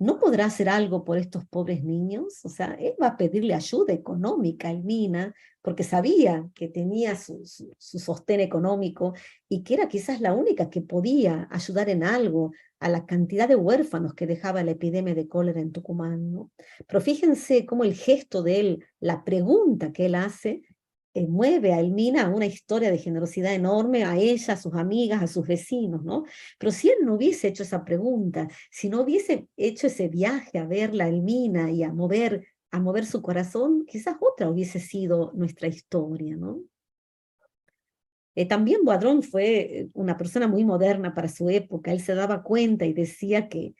¿no podrá hacer algo por estos pobres niños? O sea, él va a pedirle ayuda económica a Elmina, porque sabía que tenía su sostén económico y que era quizás la única que podía ayudar en algo a la cantidad de huérfanos que dejaba la epidemia de cólera en Tucumán, ¿no? Pero fíjense cómo el gesto de él, la pregunta que él hace, mueve a Elmina a una historia de generosidad enorme, a ella, a sus amigas, a sus vecinos, ¿no? Pero si él no hubiese hecho esa pregunta, si no hubiese hecho ese viaje a verla a Elmina y a mover su corazón, quizás otra hubiese sido nuestra historia, ¿no? También Boadrón fue una persona muy moderna para su época. Él se daba cuenta y decía que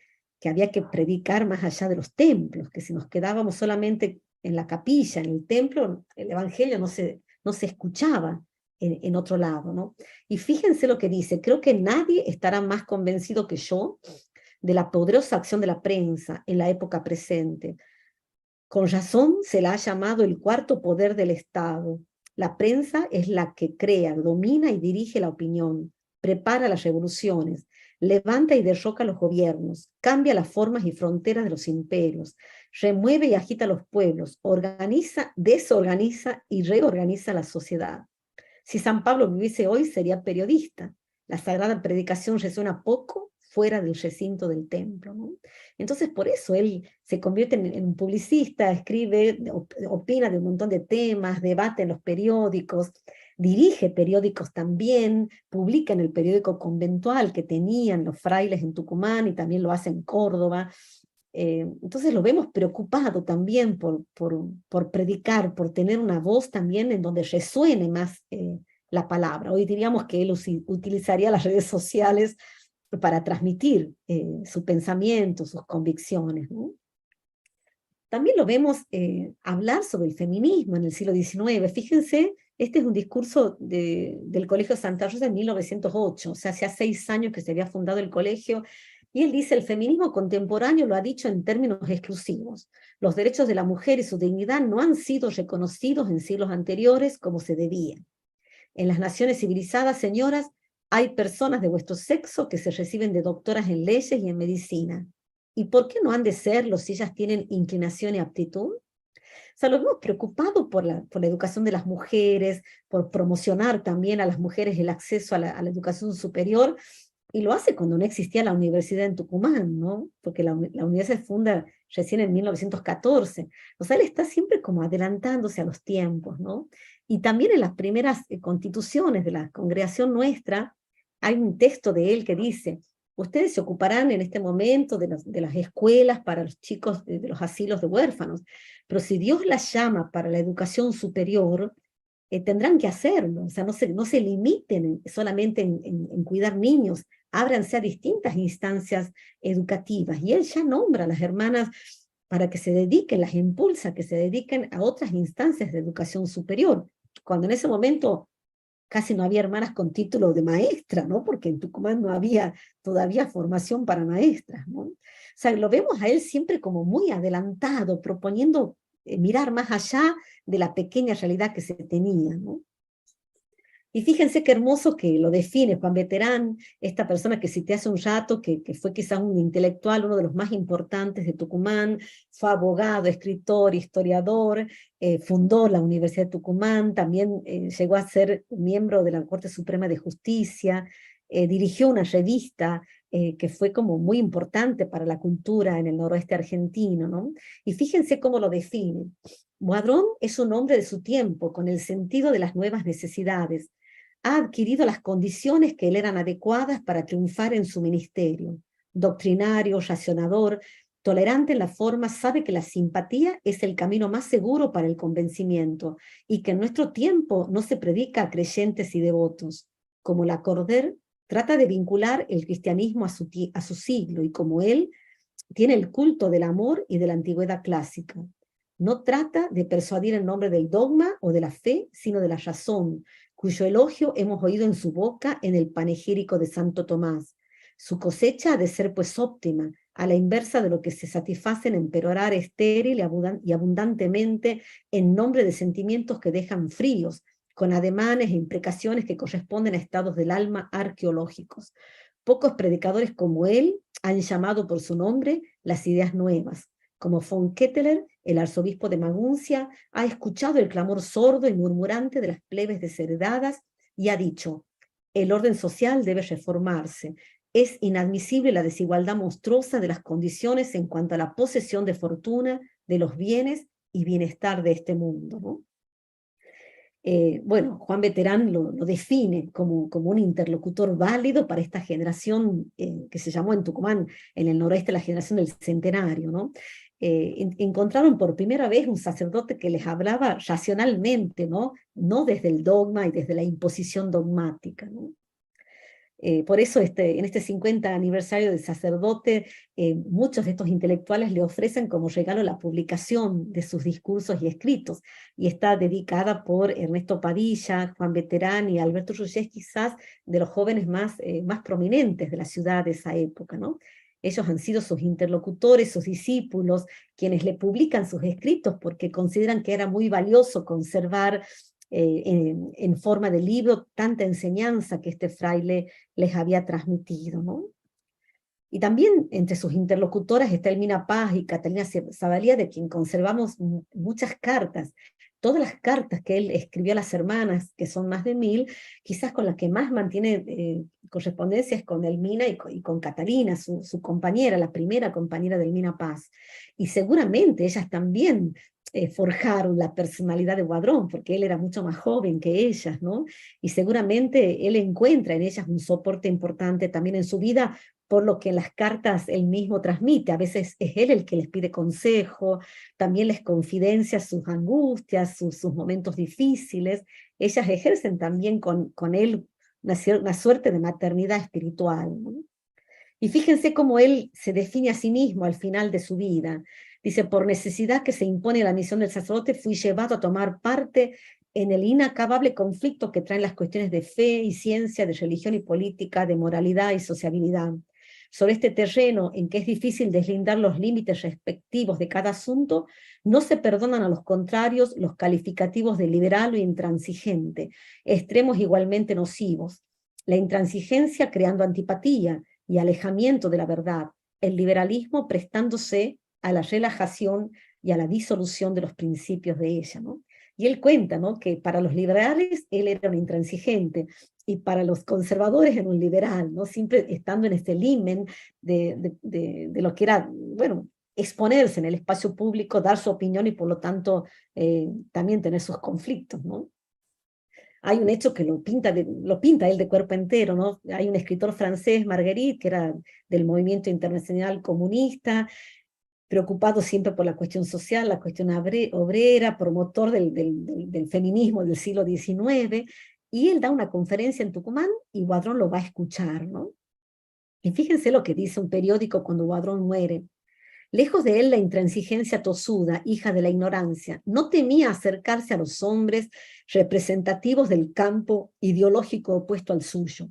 había que predicar más allá de los templos, que si nos quedábamos solamente en la capilla, en el templo, el evangelio no se escuchaba en otro lado, ¿no? Y fíjense lo que dice: creo que nadie estará más convencido que yo de la poderosa acción de la prensa en la época presente. Con razón se la ha llamado el cuarto poder del Estado. La prensa es la que crea, domina y dirige la opinión, prepara las revoluciones, levanta y derroca los gobiernos, cambia las formas y fronteras de los imperios, remueve y agita los pueblos, organiza, desorganiza y reorganiza la sociedad. Si San Pablo viviese hoy, sería periodista. La sagrada predicación resuena poco fuera del recinto del templo, ¿no? Entonces, por eso él se convierte en un publicista, escribe, opina de un montón de temas, debate en los periódicos, dirige periódicos también, publica en el periódico conventual que tenían los frailes en Tucumán y también lo hace en Córdoba. Entonces lo vemos preocupado también por predicar, por tener una voz también en donde resuene más la palabra. Hoy diríamos que él utilizaría las redes sociales para transmitir su pensamiento, sus convicciones, ¿no? También lo vemos hablar sobre el feminismo en el siglo XIX. Fíjense, este es un discurso del Colegio Santa Rosa en 1908, o sea, hace 6 años que se había fundado el colegio, y él dice: el feminismo contemporáneo lo ha dicho en términos exclusivos. Los derechos de la mujer y su dignidad no han sido reconocidos en siglos anteriores como se debía. En las naciones civilizadas, señoras, hay personas de vuestro sexo que se reciben de doctoras en leyes y en medicina. ¿Y por qué no han de serlo si ellas tienen inclinación y aptitud? O sea, lo hemos preocupado por la educación de las mujeres, por promocionar también a las mujeres el acceso a la educación superior, y lo hace cuando no existía la universidad en Tucumán, ¿no? Porque la universidad se funda recién en 1914. O sea, él está siempre como adelantándose a los tiempos, ¿no? Y también en las primeras constituciones de la congregación nuestra, hay un texto de él que dice: ustedes se ocuparán en este momento de las escuelas para los chicos de los asilos de huérfanos, pero si Dios las llama para la educación superior, tendrán que hacerlo. O sea, no se limiten solamente en cuidar niños, ábranse a distintas instancias educativas. Y él ya nombra a las hermanas para que se dediquen, las impulsa a que se dediquen a otras instancias de educación superior, cuando en ese momento casi no había hermanas con título de maestra, ¿no? Porque en Tucumán no había todavía formación para maestras, ¿no? O sea, lo vemos a él siempre como muy adelantado, proponiendo mirar más allá de la pequeña realidad que se tenía, ¿no? Y fíjense qué hermoso que lo define Juan Beterán, esta persona que cité hace un rato, que fue quizás un intelectual, uno de los más importantes de Tucumán, fue abogado, escritor, historiador, fundó la Universidad de Tucumán, también llegó a ser miembro de la Corte Suprema de Justicia, dirigió una revista que fue como muy importante para la cultura en el noroeste argentino, ¿no? Y fíjense cómo lo define. Boadrón es un hombre de su tiempo, con el sentido de las nuevas necesidades. Ha adquirido las condiciones que le eran adecuadas para triunfar en su ministerio. Doctrinario, racionador, tolerante en la forma, sabe que la simpatía es el camino más seguro para el convencimiento y que en nuestro tiempo no se predica a creyentes y devotos. Como Lacordaire, trata de vincular el cristianismo a su siglo, y como él, tiene el culto del amor y de la antigüedad clásica. No trata de persuadir en nombre del dogma o de la fe, sino de la razón, cuyo elogio hemos oído en su boca en el panegírico de Santo Tomás. Su cosecha ha de ser pues óptima, a la inversa de lo que se satisfacen en perorar estéril y abundantemente en nombre de sentimientos que dejan fríos, con ademanes e imprecaciones que corresponden a estados del alma arqueológicos. Pocos predicadores como él han llamado por su nombre las ideas nuevas. Como von Ketteler, el arzobispo de Maguncia, ha escuchado el clamor sordo y murmurante de las plebes desheredadas y ha dicho: el orden social debe reformarse. Es inadmisible la desigualdad monstruosa de las condiciones en cuanto a la posesión de fortuna, de los bienes y bienestar de este mundo, ¿no? Bueno, Juan Beterán lo define como un interlocutor válido para esta generación que se llamó en Tucumán, en el noroeste, la generación del centenario, ¿no? Encontraron por primera vez un sacerdote que les hablaba racionalmente, ¿no? No desde el dogma y desde la imposición dogmática, ¿no? Por eso en este 50 aniversario del sacerdote, muchos de estos intelectuales le ofrecen como regalo la publicación de sus discursos y escritos, y está dedicada por Ernesto Padilla, Juan Beterán y Alberto Ruyés, quizás de los jóvenes más prominentes de la ciudad de esa época, ¿no? Ellos han sido sus interlocutores, sus discípulos, quienes le publican sus escritos porque consideran que era muy valioso conservar en forma de libro tanta enseñanza que este fraile les había transmitido, ¿no? Y también entre sus interlocutoras está Elmina Paz y Catalina Zavalía, de quien conservamos muchas cartas. Todas las cartas que él escribió a las hermanas, que son más de 1000, quizás con las que más mantiene correspondencia es con Elmina y con Catalina, su compañera, la primera compañera de Elmina Paz. Y seguramente ellas también forjaron la personalidad de Boadrón, porque él era mucho más joven que ellas, ¿no? Y seguramente él encuentra en ellas un soporte importante también en su vida, por lo que en las cartas él mismo transmite. A veces es él el que les pide consejo, también les confidencia sus angustias, sus momentos difíciles. Ellas ejercen también con él una suerte de maternidad espiritual, ¿no? Y fíjense cómo él se define a sí mismo al final de su vida. Dice: por necesidad que se impone la misión del sacerdote, fui llevado a tomar parte en el inacabable conflicto que traen las cuestiones de fe y ciencia, de religión y política, de moralidad y sociabilidad. Sobre este terreno, en que es difícil deslindar los límites respectivos de cada asunto, no se perdonan a los contrarios los calificativos de liberal o intransigente, extremos igualmente nocivos. La intransigencia creando antipatía y alejamiento de la verdad, el liberalismo prestándose a la relajación y a la disolución de los principios de ella, ¿no? Y él cuenta, ¿no?, que para los liberales él era un intransigente, y para los conservadores era un liberal, ¿no? Siempre estando en este limen de lo que era, bueno, exponerse en el espacio público, dar su opinión y por lo tanto también tener sus conflictos, ¿no? Hay un hecho que lo pinta él de cuerpo entero, ¿no? Hay un escritor francés, Marguerite, que era del movimiento internacional comunista, preocupado siempre por la cuestión social, la cuestión obrera, promotor del feminismo del siglo XIX, y él da una conferencia en Tucumán y Boadrón lo va a escuchar, ¿no? Y fíjense lo que dice un periódico cuando Boadrón muere. Lejos de él la intransigencia tosuda, hija de la ignorancia, no temía acercarse a los hombres representativos del campo ideológico opuesto al suyo.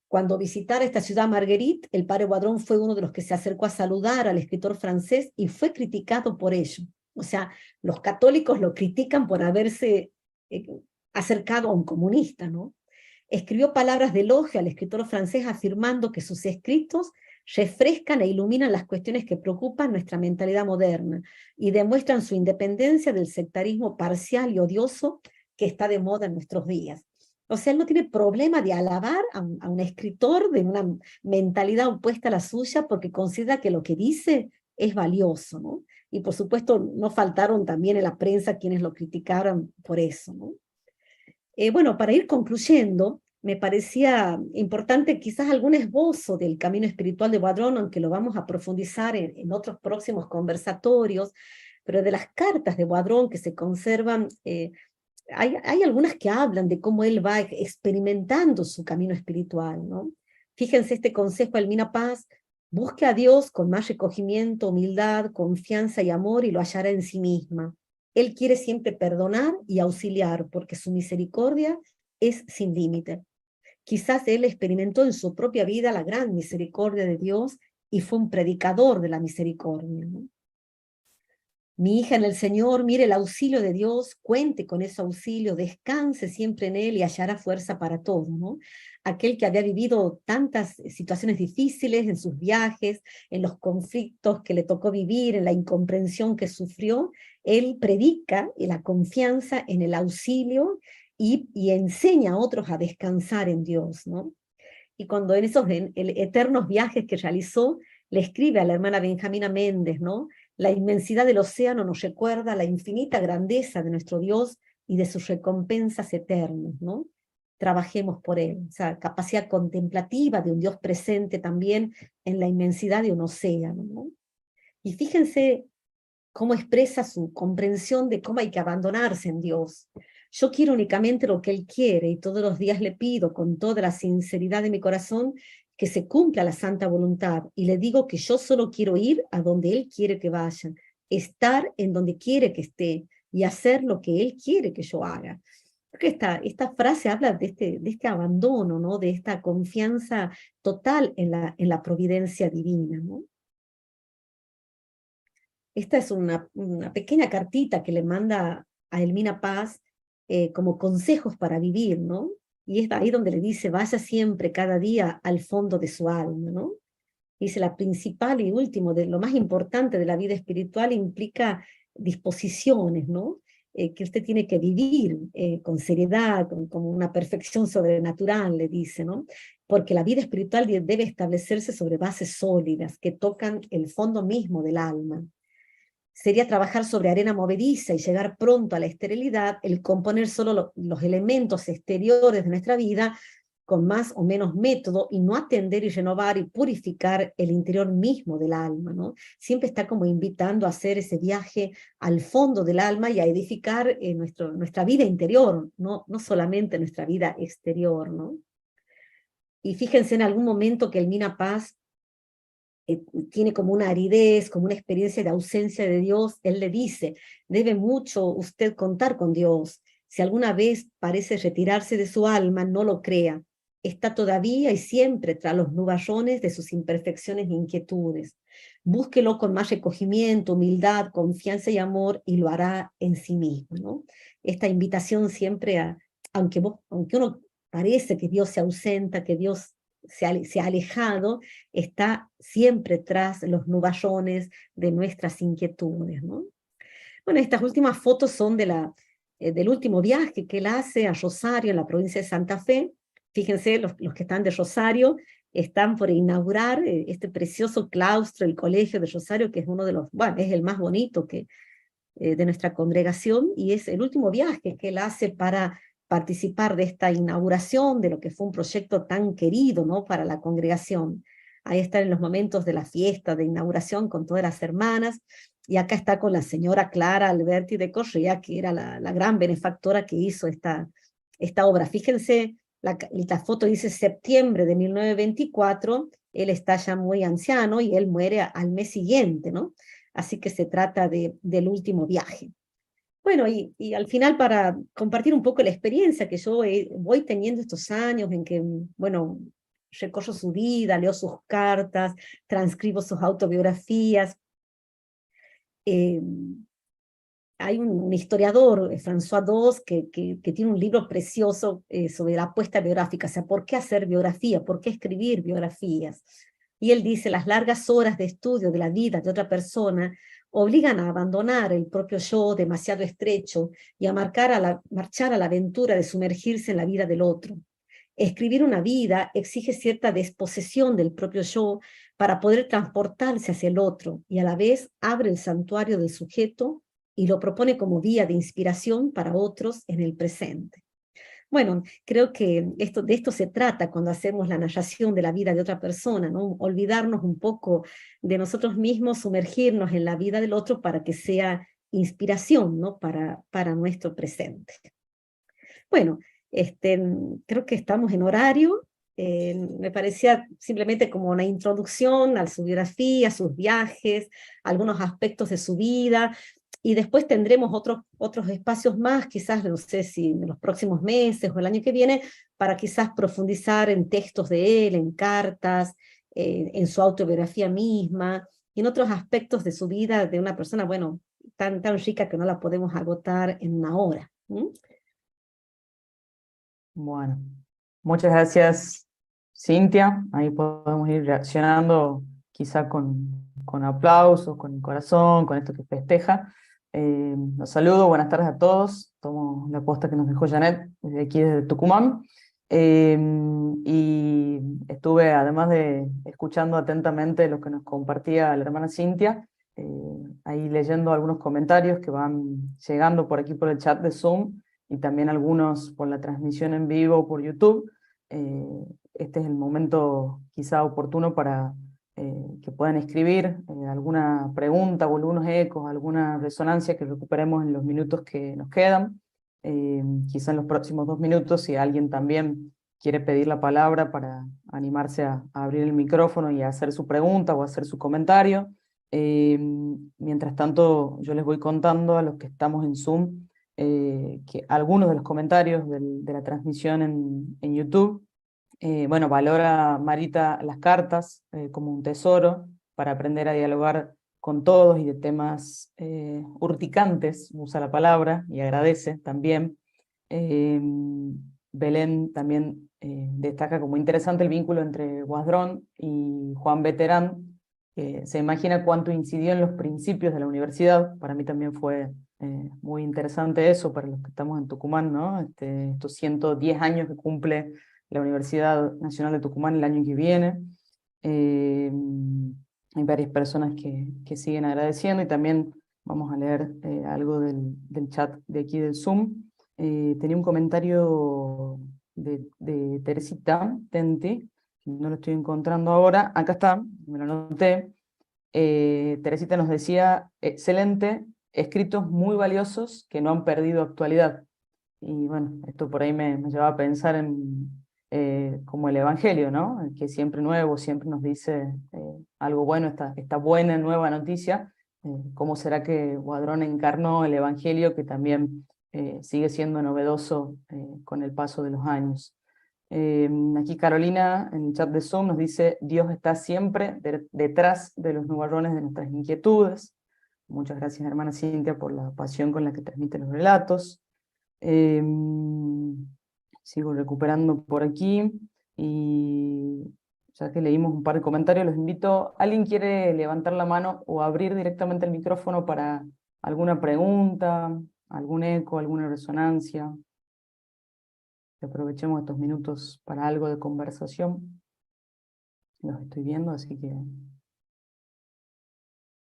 Cuando visitara esta ciudad Marguerite, el padre Boadrón fue uno de los que se acercó a saludar al escritor francés y fue criticado por ello. O sea, los católicos lo critican por haberse acercado a un comunista, ¿no? Escribió palabras de elogio al escritor francés afirmando que sus escritos refrescan e iluminan las cuestiones que preocupan nuestra mentalidad moderna y demuestran su independencia del sectarismo parcial y odioso que está de moda en nuestros días. O sea, él no tiene problema de alabar a un escritor de una mentalidad opuesta a la suya porque considera que lo que dice es valioso, ¿no? Y por supuesto no faltaron también en la prensa quienes lo criticaron por eso, ¿no? Bueno, para ir concluyendo, me parecía importante quizás algún esbozo del camino espiritual de Boadrón, aunque lo vamos a profundizar en otros próximos conversatorios, pero de las cartas de Boadrón que se conservan, hay algunas que hablan de cómo él va experimentando su camino espiritual, ¿no? Fíjense este consejo a Elmina Paz: busque a Dios con más recogimiento, humildad, confianza y amor y lo hallará en sí misma. Él quiere siempre perdonar y auxiliar, porque su misericordia es sin límite. Quizás él experimentó en su propia vida la gran misericordia de Dios y fue un predicador de la misericordia, ¿no? Mi hija en el Señor, mire el auxilio de Dios, cuente con ese auxilio, descanse siempre en Él y hallará fuerza para todo, ¿no? Aquel que había vivido tantas situaciones difíciles en sus viajes, en los conflictos que le tocó vivir, en la incomprensión que sufrió, él predica la confianza en el auxilio y enseña a otros a descansar en Dios, ¿no? Y cuando en esos eternos viajes que realizó, le escribe a la hermana Benjamina Méndez, ¿no? La inmensidad del océano nos recuerda la infinita grandeza de nuestro Dios y de sus recompensas eternas, ¿no? Trabajemos por él. O sea, capacidad contemplativa de un Dios presente también en la inmensidad de un océano, ¿no? Y fíjense cómo expresa su comprensión de cómo hay que abandonarse en Dios. Yo quiero únicamente lo que Él quiere y todos los días le pido con toda la sinceridad de mi corazón que se cumpla la santa voluntad y le digo que yo solo quiero ir a donde Él quiere que vaya, estar en donde quiere que esté y hacer lo que Él quiere que yo haga. Creo que esta frase habla de este abandono, ¿no? De esta confianza total en la providencia divina, ¿no? Esta es una pequeña cartita que le manda a Elmina Paz como consejos para vivir, ¿no? Y es ahí donde le dice: vaya siempre, cada día, al fondo de su alma, ¿no? Dice, la principal y último, de lo más importante de la vida espiritual implica disposiciones, ¿no? Que usted tiene que vivir con seriedad, con una perfección sobrenatural, le dice, ¿no? Porque la vida espiritual debe establecerse sobre bases sólidas que tocan el fondo mismo del alma. Sería trabajar sobre arena movediza y llegar pronto a la esterilidad, el componer solo los elementos exteriores de nuestra vida con más o menos método y no atender y renovar y purificar el interior mismo del alma, ¿no? Siempre está como invitando a hacer ese viaje al fondo del alma y a edificar nuestra vida interior, no solamente nuestra vida exterior, ¿no? Y fíjense en algún momento que el Mina Paz tiene como una aridez, como una experiencia de ausencia de Dios, él le dice, debe mucho usted contar con Dios. Si alguna vez parece retirarse de su alma, no lo crea. Está todavía y siempre tras los nubarrones de sus imperfecciones e inquietudes. Búsquelo con más recogimiento, humildad, confianza y amor, y lo hará en sí mismo, ¿no? Esta invitación siempre aunque uno parece que Dios se ausenta, que Dios se ha alejado, está siempre tras los nubarrones de nuestras inquietudes, ¿no? Bueno, estas últimas fotos son del último viaje que él hace a Rosario, en la provincia de Santa Fe. Fíjense, los que están de Rosario están por inaugurar este precioso claustro, el colegio de Rosario, que es uno de los, bueno, es el más bonito de nuestra congregación, y es el último viaje que él hace para participar de esta inauguración, de lo que fue un proyecto tan querido, ¿no?, para la congregación. Ahí están en los momentos de la fiesta de inauguración con todas las hermanas, y acá está con la señora Clara Alberti de Correa, que era la gran benefactora que hizo esta obra. Fíjense, la foto dice septiembre de 1924, él está ya muy anciano y él muere al mes siguiente, ¿no? Así que se trata del último viaje. Bueno, y al final, para compartir un poco la experiencia que yo voy teniendo estos años en que, bueno, recorro su vida, leo sus cartas, transcribo sus autobiografías. Hay un historiador, François Dos, que tiene un libro precioso sobre la apuesta biográfica, o sea, ¿por qué hacer biografía? ¿Por qué escribir biografías? Y él dice, las largas horas de estudio de la vida de otra persona obligan a abandonar el propio yo demasiado estrecho y a marchar a la aventura de sumergirse en la vida del otro. Escribir una vida exige cierta desposesión del propio yo para poder transportarse hacia el otro, y a la vez abre el santuario del sujeto y lo propone como vía de inspiración para otros en el presente. Bueno, creo que de esto se trata cuando hacemos la narración de la vida de otra persona, ¿no? Olvidarnos un poco de nosotros mismos, sumergirnos en la vida del otro para que sea inspiración, ¿no?, para nuestro presente. Bueno, creo que estamos en horario. Me parecía simplemente como una introducción a su biografía, a sus viajes, algunos aspectos de su vida, y después tendremos otros espacios más, quizás, no sé si en los próximos meses o el año que viene, para quizás profundizar en textos de él, en cartas, en su autobiografía misma, y en otros aspectos de su vida de una persona, bueno, tan rica que no la podemos agotar en una hora. Bueno, muchas gracias, Cintia. Ahí podemos ir reaccionando quizá con aplausos, con el corazón, con esto que festeja. Los saludo, buenas tardes a todos. Tomo la posta que nos dejó Janet desde aquí, desde Tucumán. Y estuve, además de escuchando atentamente lo que nos compartía la hermana Cintia, ahí leyendo algunos comentarios que van llegando por aquí por el chat de Zoom, y también algunos por la transmisión en vivo por YouTube. Este es el momento quizá oportuno para que puedan escribir alguna pregunta o algunos ecos, alguna resonancia que recuperemos en los minutos que nos quedan. Quizá en los próximos 2 minutos, si alguien también quiere pedir la palabra para animarse a abrir el micrófono y a hacer su pregunta o a hacer su comentario. Mientras tanto, yo les voy contando a los que estamos en Zoom que algunos de los comentarios de la transmisión en YouTube. Bueno, valora Marita las cartas como un tesoro para aprender a dialogar con todos y de temas urticantes, usa la palabra, y agradece también. Belén también destaca como interesante el vínculo entre Guadrón y Juan Beterán. Se imagina cuánto incidió en los principios de la universidad. Para mí también fue muy interesante eso, para los que estamos en Tucumán, ¿no? Estos 110 años que cumple la Universidad Nacional de Tucumán el año que viene. Hay varias personas que siguen agradeciendo, y también vamos a leer algo del chat de aquí del Zoom. Tenía un comentario de Teresita Tenti, no lo estoy encontrando ahora, acá está, me lo anoté. Teresita nos decía, excelente, escritos muy valiosos que no han perdido actualidad. Y bueno, esto por ahí me llevaba a pensar en como el Evangelio, ¿no? Que siempre nuevo, siempre nos dice algo bueno, esta buena nueva noticia. ¿Cómo será que Guadrón encarnó el Evangelio, que también sigue siendo novedoso con el paso de los años? Aquí Carolina en el chat de Zoom nos dice: Dios está siempre detrás de los nubarrones de nuestras inquietudes. Muchas gracias, hermana Cintia, por la pasión con la que transmite los relatos. Sigo recuperando por aquí, y ya que leímos un par de comentarios, los invito. ¿Alguien quiere levantar la mano o abrir directamente el micrófono para alguna pregunta, algún eco, alguna resonancia? Que aprovechemos estos minutos para algo de conversación. Los estoy viendo, así que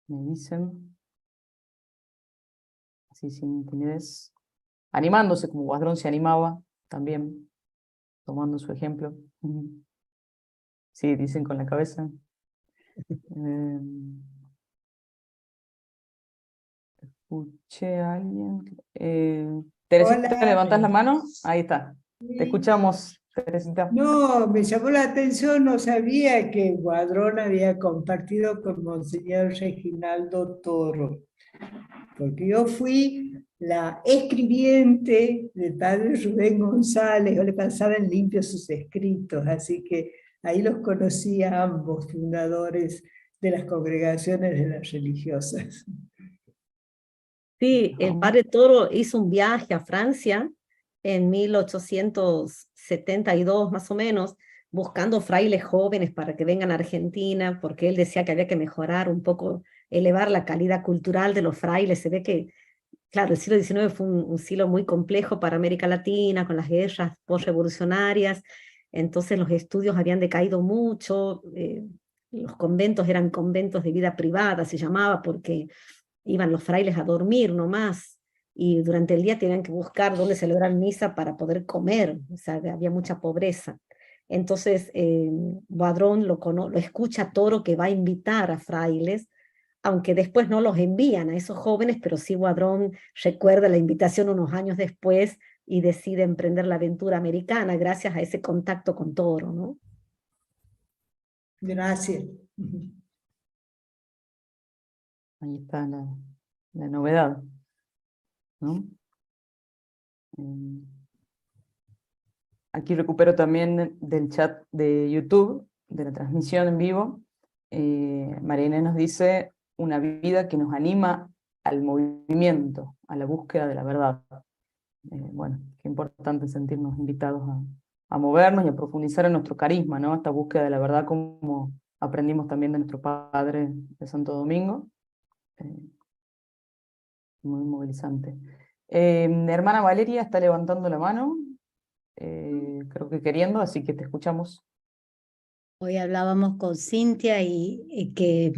me dicen, así sin timidez, animándose como Guadrón se animaba, también tomando su ejemplo. Sí, dicen con la cabeza. Escuché a alguien. Teresita, Hola. ¿levantas la mano? Ahí está. Te Sí. escuchamos, Teresita. No, me llamó la atención, no sabía que Guadrón había compartido con Monseñor Reginaldo Toro, porque yo fui la escribiente del padre Rubén González, yo le pasaba en limpio sus escritos, así que ahí los conocí a ambos fundadores de las congregaciones de las religiosas. Sí, el padre Toro hizo un viaje a Francia en 1872 más o menos, buscando frailes jóvenes para que vengan a Argentina, porque él decía que había que mejorar un poco, elevar la calidad cultural de los frailes. Se ve que, claro, el siglo XIX fue un siglo muy complejo para América Latina, con las guerras postrevolucionarias, entonces los estudios habían decaído mucho, los conventos eran conventos de vida privada, se llamaba, porque iban los frailes a dormir nomás, y durante el día tenían que buscar dónde celebrar misa para poder comer, o sea, había mucha pobreza. Entonces, Boadrón lo escucha Toro, que va a invitar a frailes, aunque después no los envían a esos jóvenes, pero sí Boadrón recuerda la invitación unos años después y decide emprender la aventura americana gracias a ese contacto con Toro, ¿no? Gracias. Ahí está la novedad, ¿no? Aquí recupero también del chat de YouTube, de la transmisión en vivo. María Inés nos dice: una vida que nos anima al movimiento, a la búsqueda de la verdad. Bueno, qué importante sentirnos invitados a movernos y a profundizar en nuestro carisma, ¿no? Esta búsqueda de la verdad, como aprendimos también de nuestro padre de Santo Domingo. Muy movilizante. Hermana Valeria está levantando la mano, creo que queriendo, así que te escuchamos. Hoy hablábamos con Cintia y que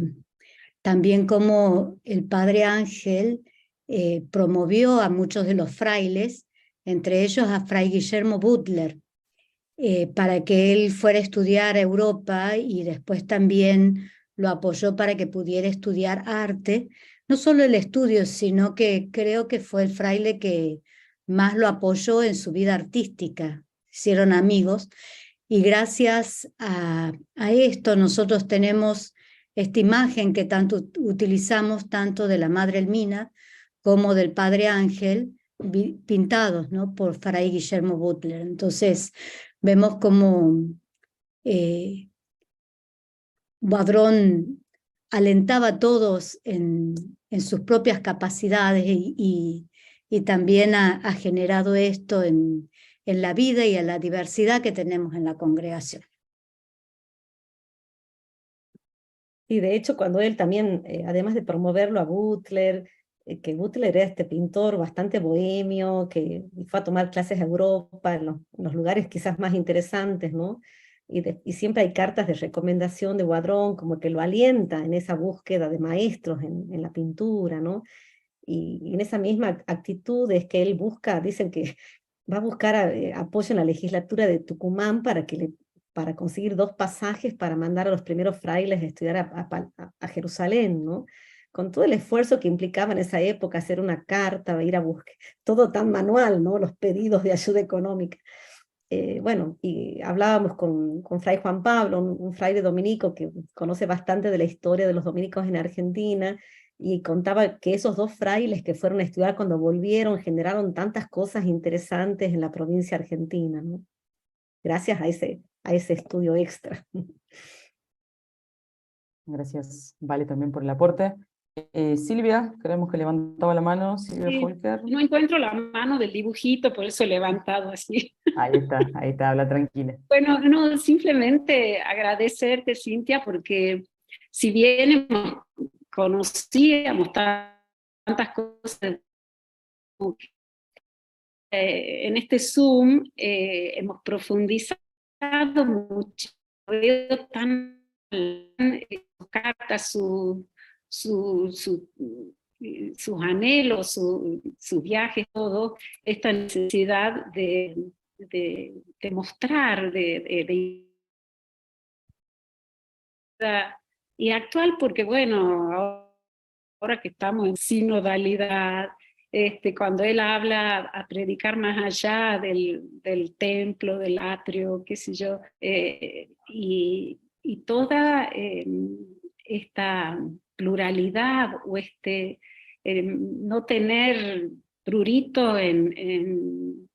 también como el padre Ángel promovió a muchos de los frailes, entre ellos a Fray Guillermo Butler, para que él fuera a estudiar a Europa, y después también lo apoyó para que pudiera estudiar arte. No solo el estudio, sino que creo que fue el fraile que más lo apoyó en su vida artística. Hicieron amigos. Y gracias a esto nosotros tenemos esta imagen que tanto utilizamos, tanto de la Madre Elmina como del Padre Ángel, pintados, ¿no?, por Fray Guillermo Butler. Entonces vemos como Boadrón alentaba a todos en sus propias capacidades, y también ha generado esto en en la vida y en la diversidad que tenemos en la congregación. Y de hecho, cuando él también, además de promoverlo a Butler, que Butler era este pintor bastante bohemio, que fue a tomar clases a Europa, en los lugares quizás más interesantes, ¿no? Y siempre hay cartas de recomendación de Guadrón, como que lo alienta en esa búsqueda de maestros en la pintura, ¿no? Y en esa misma actitud es que él busca, dicen que va a buscar apoyo en la legislatura de Tucumán para conseguir 2 pasajes para mandar a los primeros frailes a estudiar a Jerusalén, ¿no? Con todo el esfuerzo que implicaba en esa época hacer una carta, ir a buscar, todo tan manual, ¿no? Los pedidos de ayuda económica. Bueno, y hablábamos con Fray Juan Pablo, un fraile dominico que conoce bastante de la historia de los dominicos en Argentina, y contaba que esos 2 frailes que fueron a estudiar cuando volvieron generaron tantas cosas interesantes en la provincia argentina, ¿no? Gracias a ese estudio extra. Gracias, Vale, también por el aporte. Silvia, creemos que levantaba la mano, Silvia Sí, Folker. no encuentro la mano del dibujito, por eso he levantado así. Ahí está, habla tranquila. Bueno, no, simplemente agradecerte, Cintia, porque si bien conocíamos tantas cosas, en este Zoom hemos profundizado mucho. Veo tan cartas, sus anhelos, sus viajes, todo, esta necesidad de mostrar, y actual, porque bueno, ahora que estamos en sinodalidad, cuando él habla a predicar más allá del templo, del atrio, qué sé yo, y toda esta pluralidad o no tener prurito en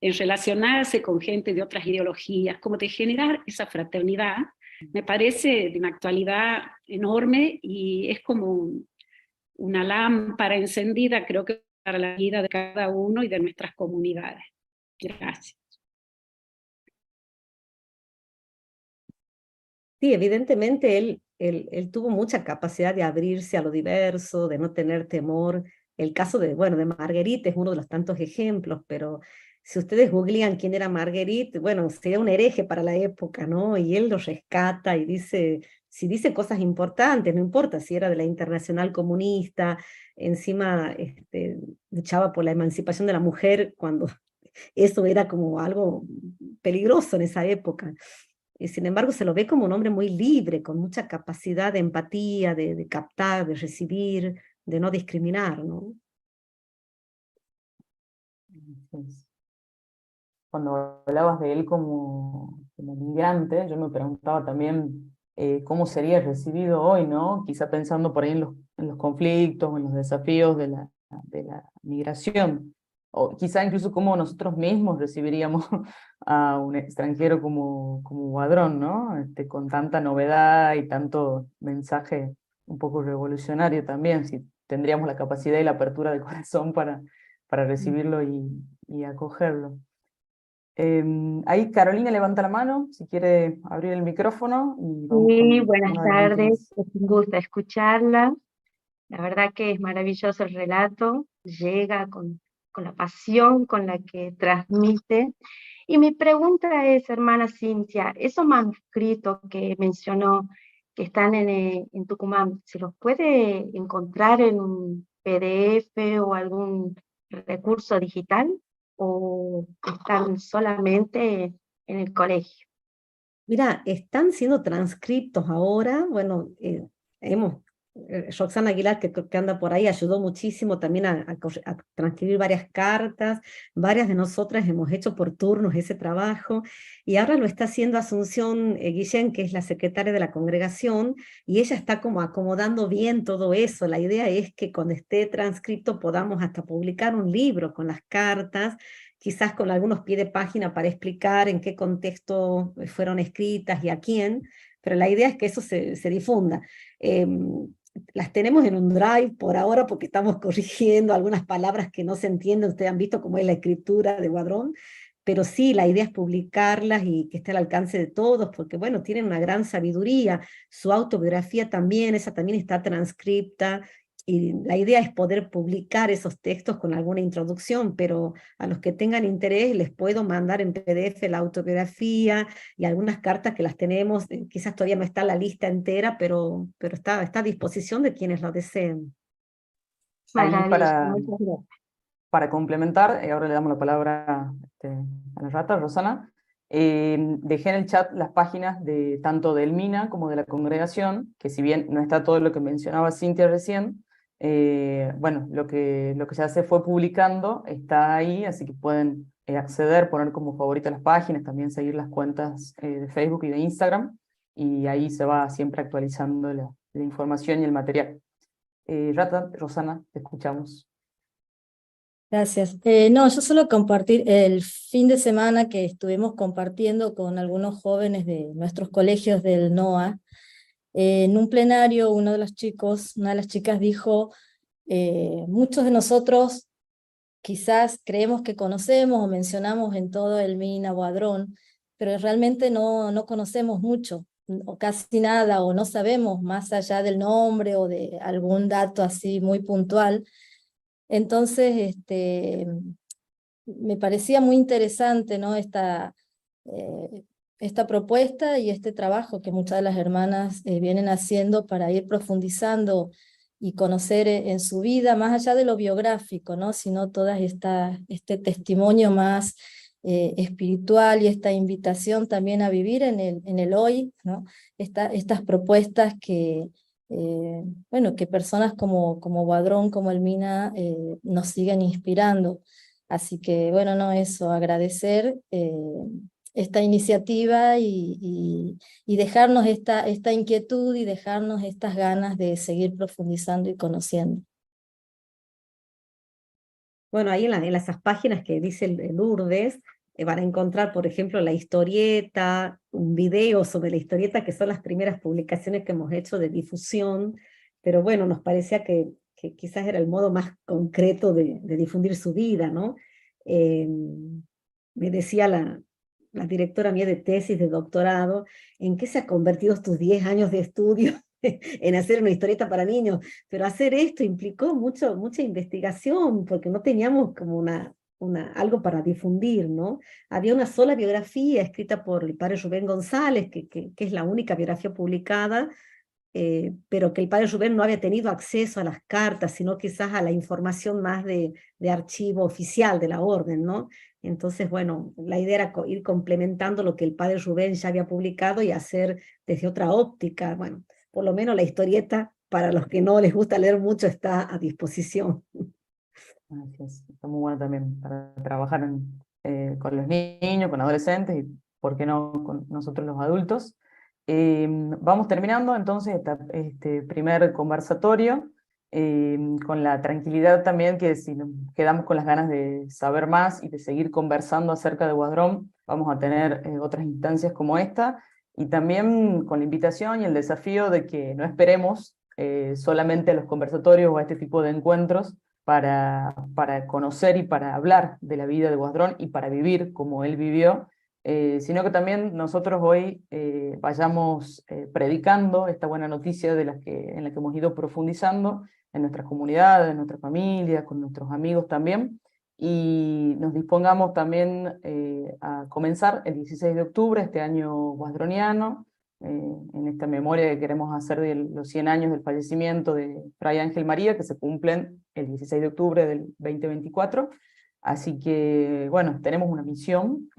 relacionarse con gente de otras ideologías, como de generar esa fraternidad, me parece de una actualidad enorme y es como una lámpara encendida, creo que para la vida de cada uno y de nuestras comunidades. Gracias. Sí, evidentemente él tuvo mucha capacidad de abrirse a lo diverso, de no tener temor. El caso bueno, de Marguerite es uno de los tantos ejemplos, pero si ustedes googlean quién era Marguerite, bueno, sería un hereje para la época, ¿no? Y él lo rescata y dice, si dice cosas importantes, no importa si era de la Internacional Comunista, encima luchaba por la emancipación de la mujer cuando eso era como algo peligroso en esa época. Y sin embargo, se lo ve como un hombre muy libre, con mucha capacidad de empatía, de captar, de recibir, de no discriminar, ¿no? Cuando hablabas de él como migrante, yo me preguntaba también cómo sería recibido hoy, ¿no? Quizá pensando por ahí en los conflictos, en los desafíos de la migración, o quizá incluso cómo nosotros mismos recibiríamos a un extranjero como Guadrón, ¿no? Con tanta novedad y tanto mensaje un poco revolucionario también, si tendríamos la capacidad y la apertura de corazón para recibirlo y acogerlo. Ahí Carolina levanta la mano, si quiere abrir el micrófono. Y vamos Sí, con buenas una de las tardes, últimas. es un gusto escucharla. La verdad que es maravilloso el relato, llega con la pasión con la que transmite. Y mi pregunta es, hermana Cintia, esos manuscritos que mencionó que están en Tucumán, ¿se los puede encontrar en un PDF o algún recurso digital? ¿O están solamente en el colegio? Mira, están siendo transcriptos ahora, bueno, Roxana Aguilar, que anda por ahí, ayudó muchísimo también a transcribir varias cartas, varias de nosotras hemos hecho por turnos ese trabajo, y ahora lo está haciendo Asunción Guillén, que es la secretaria de la congregación, y ella está como acomodando bien todo eso. La idea es que cuando esté transcrito podamos hasta publicar un libro con las cartas, quizás con algunos pies de página para explicar en qué contexto fueron escritas y a quién, pero la idea es que eso se difunda. Las tenemos en un drive por ahora porque estamos corrigiendo algunas palabras que no se entienden. Ustedes han visto cómo es la escritura de Guadrón, pero sí, la idea es publicarlas y que esté al alcance de todos, porque bueno, tienen una gran sabiduría, su autobiografía también, esa también está transcripta, y la idea es poder publicar esos textos con alguna introducción, pero a los que tengan interés les puedo mandar en PDF la autobiografía y algunas cartas que las tenemos, quizás todavía no está la lista entera, pero está a disposición de quienes lo deseen. Ahí Maravilloso, muchas gracias. para complementar, ahora le damos la palabra a la rata, Rosana. Dejé en el chat las páginas de tanto del MINA como de la congregación, que si bien no está todo lo que mencionaba Cintia recién, bueno, lo que se hace fue publicando, está ahí, así que pueden acceder, poner como favorita las páginas, también seguir las cuentas de Facebook y de Instagram, y ahí se va siempre actualizando la información y el material. Rata, Rosana, te escuchamos. Gracias. No, yo solo compartir el fin de semana que estuvimos compartiendo con algunos jóvenes de nuestros colegios del NOA. En un plenario, una de las chicas dijo, muchos de nosotros quizás creemos que conocemos o mencionamos en todo el Mina Boadrón, pero realmente no conocemos mucho, o casi nada, o no sabemos más allá del nombre o de algún dato así muy puntual. Entonces, me parecía muy interesante, ¿no? Esta propuesta y este trabajo que muchas de las hermanas vienen haciendo para ir profundizando y conocer en su vida, más allá de lo biográfico, ¿no? Sino este testimonio más espiritual y esta invitación también a vivir en el hoy, ¿no? Estas propuestas que bueno, que personas como Boadrón, como el Mina, nos siguen inspirando. Así que, bueno, no, eso, agradecer esta iniciativa y dejarnos esta inquietud y dejarnos estas ganas de seguir profundizando y conociendo. Bueno, ahí en esas páginas que dice el Lourdes, van a encontrar, por ejemplo, la historieta, un video sobre la historieta, que son las primeras publicaciones que hemos hecho de difusión, pero bueno, nos parecía que quizás era el modo más concreto de difundir su vida, ¿no? Me decía la directora mía de tesis de doctorado, ¿en qué se ha convertido tus 10 años de estudio en hacer una historieta para niños? Pero hacer esto implicó mucha investigación, porque no teníamos como algo para difundir, ¿no? Había una sola biografía escrita por el padre Rubén González, que es la única biografía publicada, pero que el padre Rubén no había tenido acceso a las cartas, sino quizás a la información más de archivo oficial de la orden, ¿no? Entonces, bueno, la idea era ir complementando lo que el padre Rubén ya había publicado y hacer desde otra óptica. Bueno, por lo menos la historieta, para los que no les gusta leer mucho, está a disposición. Gracias. Está muy bueno también para trabajar con los niños, con adolescentes y, ¿por qué no, con nosotros los adultos? Vamos terminando entonces este primer conversatorio, con la tranquilidad también que si nos quedamos con las ganas de saber más y de seguir conversando acerca de Boadrón, vamos a tener otras instancias como esta, y también con la invitación y el desafío de que no esperemos solamente a los conversatorios o a este tipo de encuentros para conocer y para hablar de la vida de Boadrón y para vivir como él vivió, sino que también nosotros hoy vayamos predicando esta buena noticia en la que hemos ido profundizando en nuestras comunidades, en nuestra familia, con nuestros amigos también, y nos dispongamos también a comenzar el 16 de octubre, este año boadroniano, en esta memoria que queremos hacer de los 100 años del fallecimiento de Fray Ángel María, que se cumplen el 16 de octubre del 2024. Así que, bueno, tenemos una misión,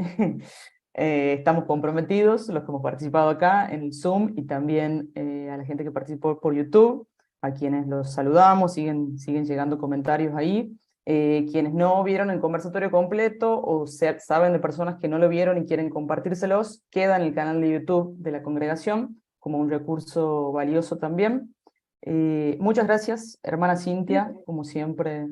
estamos comprometidos, los que hemos participado acá en el Zoom, y también a la gente que participó por YouTube, a quienes los saludamos, siguen llegando comentarios ahí. Quienes no vieron el conversatorio completo o saben de personas que no lo vieron y quieren compartírselos, queda en el canal de YouTube de la congregación como un recurso valioso también. Muchas gracias, hermana Cintia, como siempre.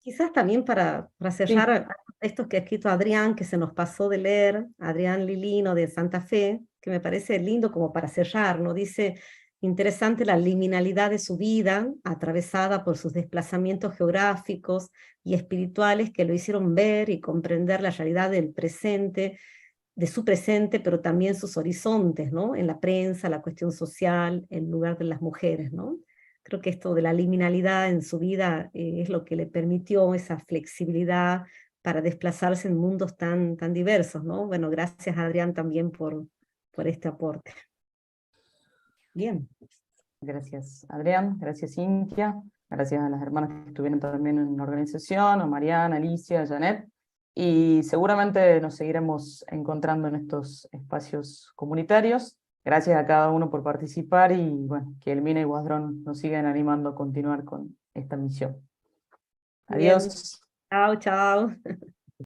Quizás también para cerrar, estos que ha escrito Adrián, que se nos pasó de leer, Adrián Lilino de Santa Fe, que me parece lindo como para cerrar, ¿no? Dice, interesante la liminalidad de su vida, atravesada por sus desplazamientos geográficos y espirituales que lo hicieron ver y comprender la realidad del presente, de su presente, pero también sus horizontes, ¿no? En la prensa, la cuestión social, el lugar de las mujeres, ¿no? Creo que esto de la liminalidad en su vida es lo que le permitió esa flexibilidad para desplazarse en mundos tan diversos, ¿no? Bueno, gracias Adrián también por este aporte. Bien. Gracias Adrián, gracias Cintia, gracias a las hermanas que estuvieron también en la organización, a Mariana, Alicia, Janet, y seguramente nos seguiremos encontrando en estos espacios comunitarios. Gracias a cada uno por participar y bueno, que Elmina y Guadrón nos sigan animando a continuar con esta misión. Bien. Adiós. Chao, chao.